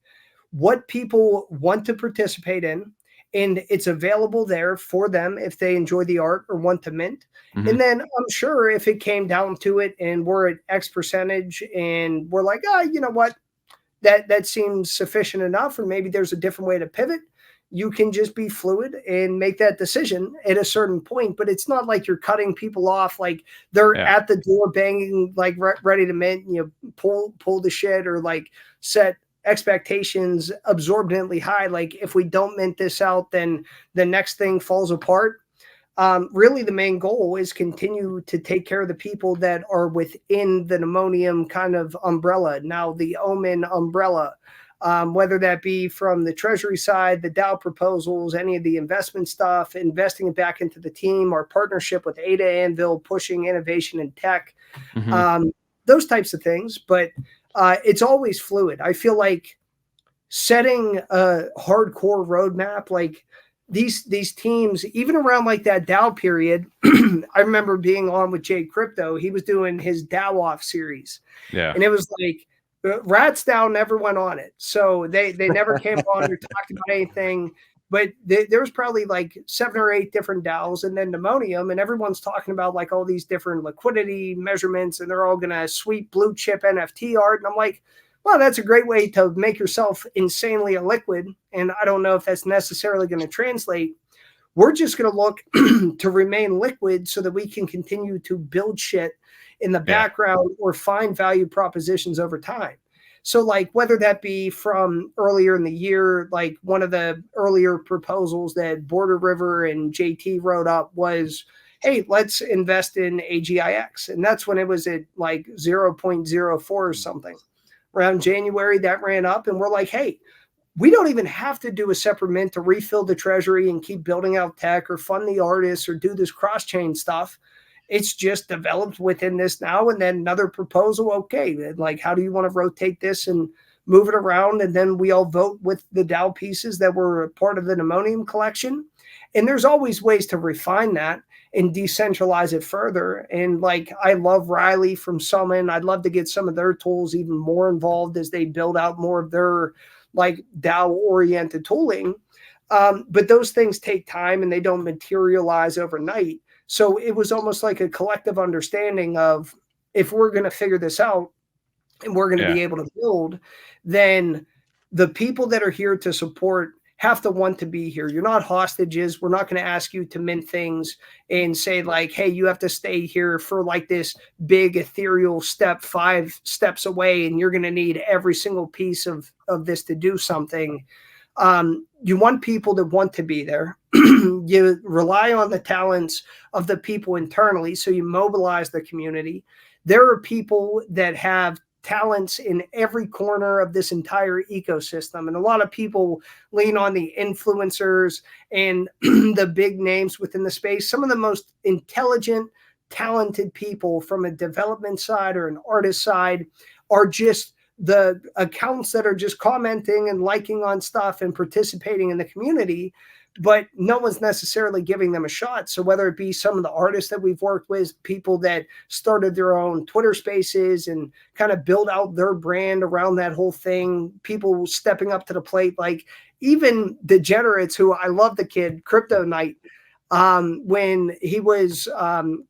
what people want to participate in. And it's available there for them if they enjoy the art or want to mint. And then I'm sure if it came down to it and we're at X percentage and we're like, you know what, that seems sufficient enough, or maybe there's a different way to pivot, you can just be fluid and make that decision at a certain point. But it's not like you're cutting people off, like they're at the door banging, ready to mint, pull the shit, or set expectations absorbently high. Like, if we don't mint this out, then the next thing falls apart. Really, the main goal is continue to take care of the people that are within the Pneumonium kind of umbrella. Now, the OMEN umbrella, whether that be from the treasury side, the DAO proposals, any of the investment stuff, investing it back into the team, our partnership with Ada Anvil, pushing innovation in tech, those types of things. But it's always fluid. I feel like setting a hardcore roadmap, these teams, even around that DAO period, I remember being on with Jay Crypto. He was doing his DAO off series. Yeah. And it was Rats DAO never went on it. So they never came on or talked about anything. But there was probably 7 or 8 different DAOs, and then Pneumonium, and everyone's talking about all these different liquidity measurements, and they're all going to sweep blue chip NFT art. And I'm like, well, that's a great way to make yourself insanely illiquid. And I don't know if that's necessarily going to translate. We're just going to look to remain liquid so that we can continue to build shit in the background or find value propositions over time. So whether that be from earlier in the year, one of the earlier proposals that Border River and JT wrote up was, hey, let's invest in AGIX. And that's when it was at 0.04 or something. Around January, that ran up, and we're like, hey, we don't even have to do a separate mint to refill the treasury and keep building out tech or fund the artists or do this cross-chain stuff. It's just developed within this now. And then another proposal, okay, how do you want to rotate this and move it around? And then we all vote with the DAO pieces that were a part of the Pneumonium collection. And there's always ways to refine that and decentralize it further. And I love Riley from Summon. I'd love to get some of their tools even more involved as they build out more of their DAO oriented tooling. But those things take time and they don't materialize overnight. So it was almost like a collective understanding of, if we're going to figure this out and we're going to be able to build, then the people that are here to support have to want to be here. You're not hostages. We're not going to ask you to mint things and say hey, you have to stay here for this big ethereal step 5 steps away, and you're going to need every single piece of this to do something. You want people that want to be there. You rely on the talents of the people internally, so you mobilize the community. There are people that have talents in every corner of this entire ecosystem. And a lot of people lean on the influencers and the big names within the space. Some of the most intelligent, talented people from a development side or an artist side are just the accounts that are just commenting and liking on stuff and participating in the community. but no one's necessarily giving them a shot. So whether it be some of the artists that we've worked with, people that started their own Twitter spaces and kind of build out their brand around that whole thing, people stepping up to the plate, like even degenerates who I love the kid, Crypto Knight, when he was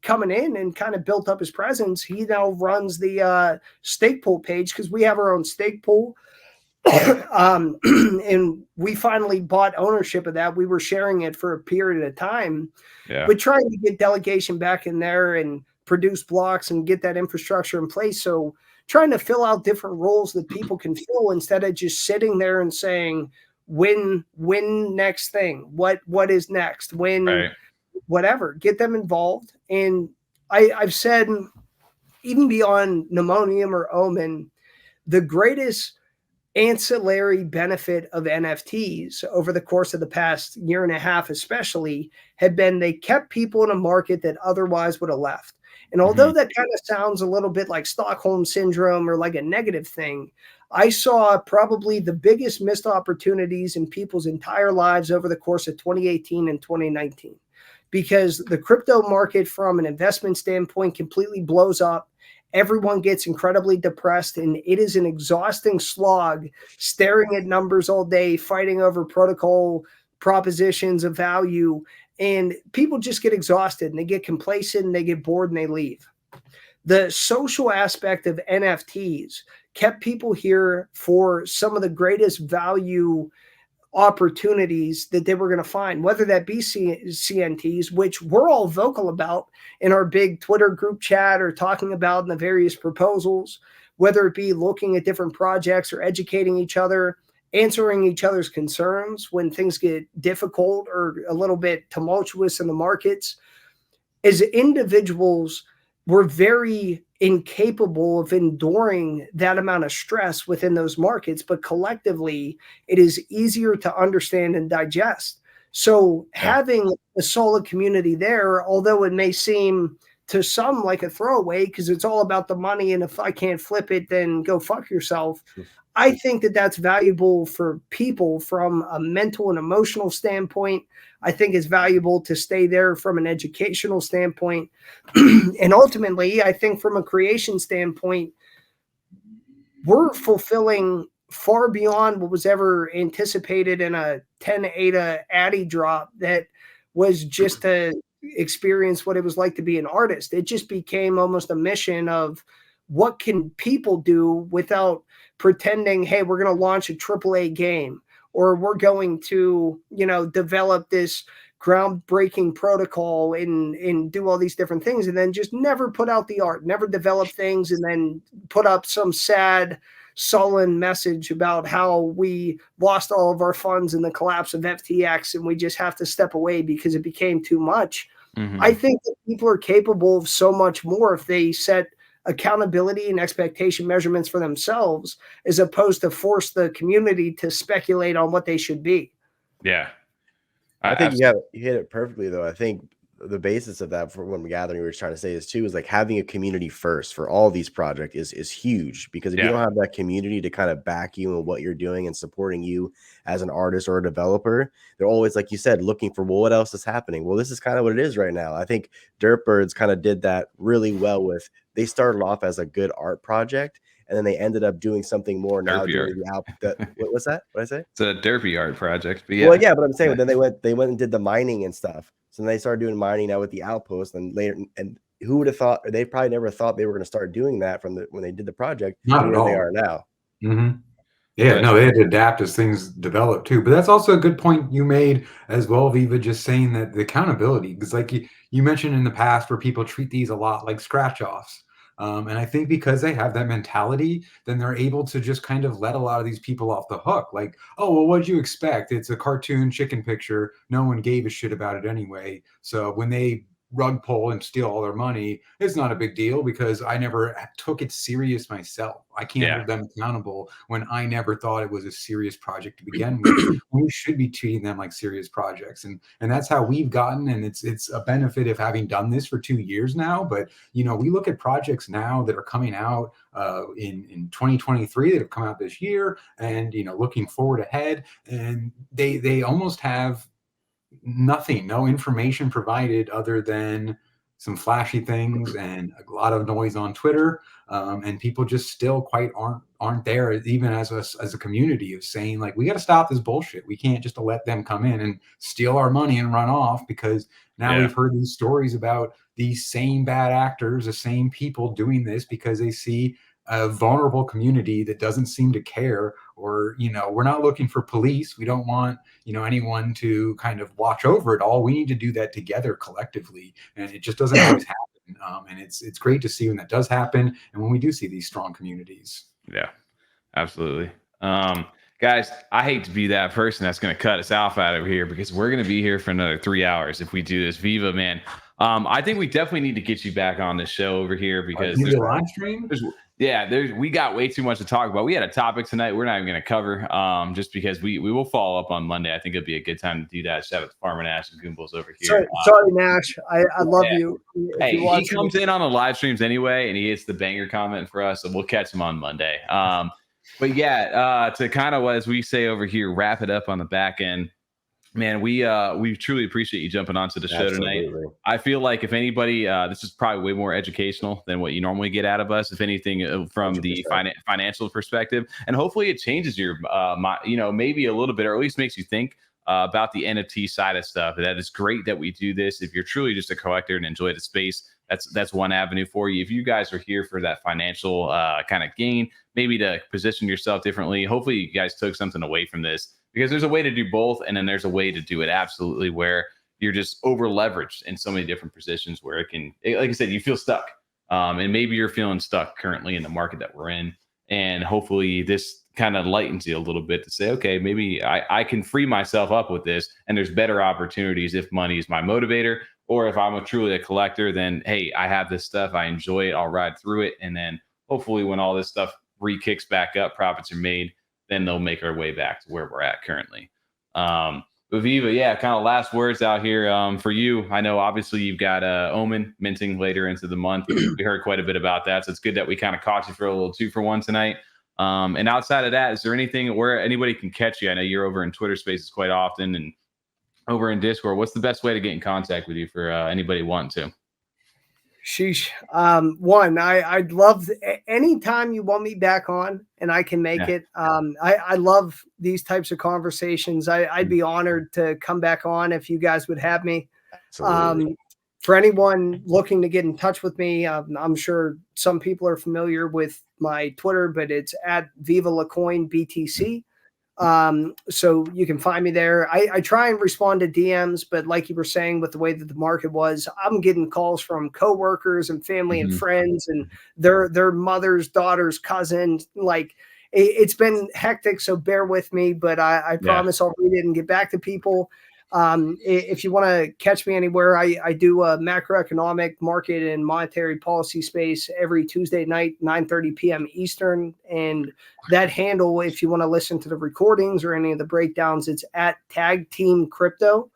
coming in and kind of built up his presence, he now runs the stake pool page because we have our own stake pool. And we finally bought ownership of that. We were sharing it for a period of time, but trying to get delegation back in there and produce blocks and get that infrastructure in place. So trying to fill out different roles that people can fill instead of just sitting there and saying, when next thing, what is next, when whatever, get them involved. And I've said, even beyond Pneumonium or Omen, the greatest ancillary benefit of NFTs over the course of the past year and a half, especially, had been they kept people in a market that otherwise would have left. And although that kind of sounds a little bit like Stockholm syndrome or like a negative thing, I saw probably the biggest missed opportunities in people's entire lives over the course of 2018 and 2019, because the crypto market from an investment standpoint completely blows up. Everyone gets incredibly depressed, and it is an exhausting slog staring at numbers all day, fighting over protocol propositions of value. And people just get exhausted and they get complacent and they get bored and they leave. The social aspect of NFTs kept people here for some of the greatest value opportunities that they were going to find, whether that be CNTs, which we're all vocal about in our big Twitter group chat or talking about in the various proposals, whether it be looking at different projects or educating each other, answering each other's concerns when things get difficult or a little bit tumultuous in the markets. As individuals, we're very incapable of enduring that amount of stress within those markets, but collectively it is easier to understand and digest. So having a solid community there, although it may seem to some like a throwaway because it's all about the money, and if I can't flip it, then go fuck yourself, I think that that's valuable for people from a mental and emotional standpoint. I think it's valuable to stay there from an educational standpoint. And ultimately, I think from a creation standpoint, we're fulfilling far beyond what was ever anticipated in a 10 ADA Addy drop that was just to experience what it was like to be an artist. It just became almost a mission of what can people do without pretending, hey, we're going to launch a AAA game, or we're going to, develop this groundbreaking protocol and do all these different things, and then just never put out the art, never develop things, and then put up some sad, sullen message about how we lost all of our funds in the collapse of FTX and we just have to step away because it became too much. I think that people are capable of so much more if they set accountability and expectation measurements for themselves, as opposed to force the community to speculate on what they should be. Yeah. I think you hit it perfectly, though. I think the basis of that, for when we gathering, we were trying to say is too, is like having a community first for all these projects is huge, because if you don't have that community to kind of back you in what you're doing and supporting you as an artist or a developer, they're always, like you said, looking for, well, what else is happening? Well, this is kind of what it is right now. I think Dirtbirds kind of did that really well with, they started off as a good art project, and then they ended up doing something more now. What's that? What I say? It's a derpy art project. But well, but I'm saying, then they went and did the mining and stuff. So then they started doing mining now with the Outpost, and later, and who would have thought? They probably never thought they were going to start doing that when they did the project. Not at all. They are now. Yeah, no, they had to adapt as things develop too. But that's also a good point you made as well, Viva, just saying that the accountability, because like you mentioned in the past, where people treat these a lot like scratch offs. And I think because they have that mentality, then they're able to just kind of let a lot of these people off the hook. Like, oh, well, what'd you expect? It's a cartoon chicken picture. No one gave a shit about it anyway. So when they rug pull and steal all their money, it's not a big deal because I never took it serious myself. I can't hold them accountable when I never thought it was a serious project to begin with. We should be treating them like serious projects, and that's how we've gotten. And it's a benefit of having done this for 2 years now. But we look at projects now that are coming out in 2023 that have come out this year, and looking forward ahead, and they almost have nothing, no information provided other than some flashy things and a lot of noise on Twitter, and people just still quite aren't there, even as us as a community, of saying like, we got to stop this bullshit. We can't just let them come in and steal our money and run off, because now we've heard these stories about these same bad actors, the same people doing this because they see a vulnerable community that doesn't seem to care. Or, you know, we're not looking for police. We don't want, you know, anyone to kind of watch over it all. We need to do that together collectively, and it just doesn't always happen. And it's great to see when that does happen, and when we do see these strong communities. Yeah, absolutely. Guys, I hate to be that person that's going to cut us off out of here, because we're going to be here for another 3 hours if we do this. Viva, man. I think we definitely need to get you back on this show over here, because there's a live stream. We got way too much to talk about. We had a topic tonight we're not even going to cover, just because we will follow up on Monday. I think it'd be a good time to do that. Shout out to Farmer Nash and Goombles over here. Sorry, Nash. I love you. Hey, he comes in on the live streams anyway, and he hits the banger comment for us, so we'll catch him on Monday. But yeah, to kind of, as we say over here, wrap it up on the back end. Man, we truly appreciate you jumping onto the show tonight. I feel like if anybody, this is probably way more educational than what you normally get out of us, if anything, from 100%. The financial perspective. And hopefully it changes your, maybe a little bit, or at least makes you think about the NFT side of stuff. That is great that we do this. If you're truly just a collector and enjoy the space, that's one avenue for you. If you guys are here for that financial kind of gain, maybe to position yourself differently, hopefully you guys took something away from this. Because there's a way to do both, and then there's a way to do it absolutely where you're just over leveraged in so many different positions where like I said, you feel stuck. And maybe you're feeling stuck currently in the market that we're in. And hopefully this kind of lightens you a little bit to say, okay, maybe I can free myself up with this, and there's better opportunities if money is my motivator, or if I'm truly a collector, then, hey, I have this stuff, I enjoy it, I'll ride through it. And then hopefully when all this stuff re-kicks back up, profits are made, then they'll make our way back to where we're at currently. But Viva, kind of last words out here for you. I know obviously you've got OMEN minting later into the month. We heard quite a bit about that, so it's good that we kind of caught you for a little 2-for-1 tonight. And outside of that, is there anything where anybody can catch you? I know you're over in Twitter Spaces quite often and over in Discord. What's the best way to get in contact with you for anybody wanting to? Sheesh. I'd love anytime you want me back on and I can make it. I love these types of conversations. I'd be honored to come back on if you guys would have me. For anyone looking to get in touch with me, I'm sure some people are familiar with my Twitter, but it's at VivaLaCoin BTC. So you can find me there. I try and respond to DMs, but like you were saying, with the way that the market was, I'm getting calls from coworkers and family and friends and their mothers, daughters, cousins. Like it's been hectic. So bear with me, but I promise I'll read it and get back to people. If you want to catch me anywhere, I do a macroeconomic market and monetary policy space every Tuesday night, 9:30 p.m. Eastern. And that handle, if you want to listen to the recordings or any of the breakdowns, it's at Tag Team Crypto.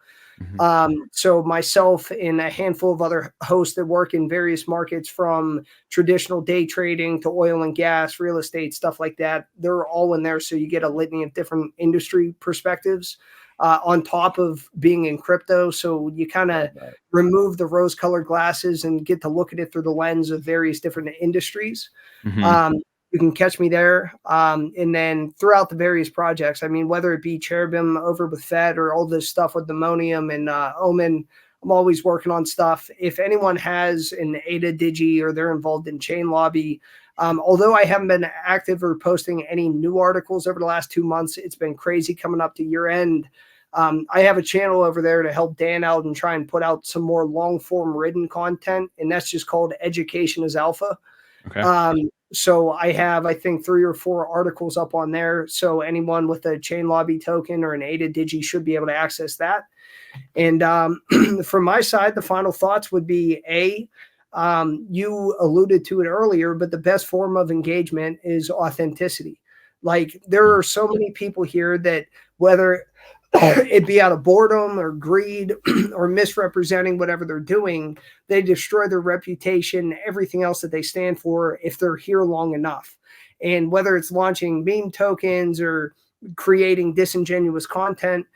So myself and a handful of other hosts that work in various markets, from traditional day trading to oil and gas, real estate, stuff like that, they're all in there. So you get a litany of different industry perspectives on top of being in crypto. So you kind of remove the rose-colored glasses and get to look at it through the lens of various different industries. You can catch me there. And then throughout the various projects, I mean, whether it be Cherubim over with Fed or all this stuff with Ammonium and OMEN, I'm always working on stuff. If anyone has an ADA Digi or they're involved in Chain Lobby, although I haven't been active or posting any new articles over the last 2 months, it's been crazy coming up to year end. I have a channel over there to help Dan out and try and put out some more long form written content. And that's just called Education is Alpha. Okay. So I have, I think, 3 or 4 articles up on there. So anyone with a Chain Lobby token or an ADA Digi should be able to access that. And from my side, the final thoughts would be you alluded to it earlier, but the best form of engagement is authenticity. Like, there are so many people here that, whether it be out of boredom or greed or misrepresenting whatever they're doing, they destroy their reputation, everything else that they stand for, if they're here long enough. And whether it's launching meme tokens or creating disingenuous content,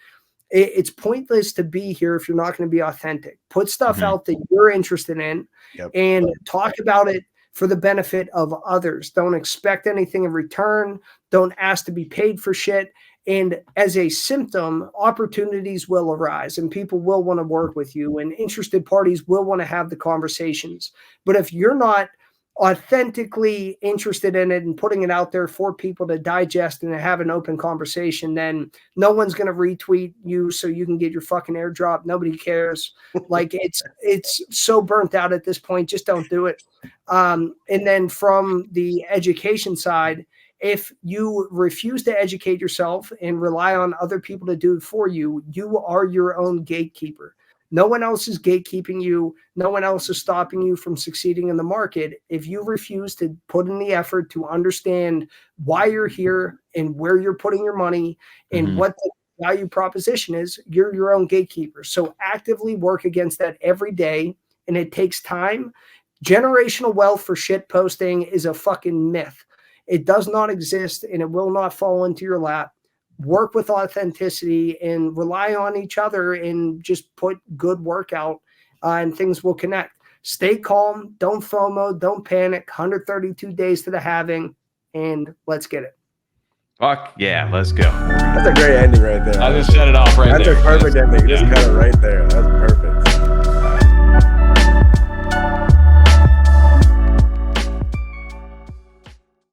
it's pointless to be here if you're not going to be authentic. Put stuff out that you're interested in and talk about it for the benefit of others. Don't expect anything in return. Don't ask to be paid for shit. And as a symptom, opportunities will arise and people will want to work with you and interested parties will want to have the conversations. But if you're not authentically interested in it and putting it out there for people to digest and to have an open conversation, then no one's going to retweet you so you can get your fucking airdrop. Nobody cares. Like it's so burnt out at this point. Just don't do it. And then from the education side, if you refuse to educate yourself and rely on other people to do it for you, you are your own gatekeeper. No one else is gatekeeping you. No one else is stopping you from succeeding in the market. If you refuse to put in the effort to understand why you're here and where you're putting your money and what the value proposition is, you're your own gatekeeper. So actively work against that every day, and it takes time. Generational wealth for shit posting is a fucking myth. It does not exist, and it will not fall into your lap. Work with authenticity and rely on each other and just put good work out and things will connect. Stay calm. Don't FOMO. Don't panic. 132 days to the halving, and let's get it. Fuck yeah, let's go. That's a great ending right there. I'll just shut it off right there. That's a perfect ending. Just kind of right there. That's perfect.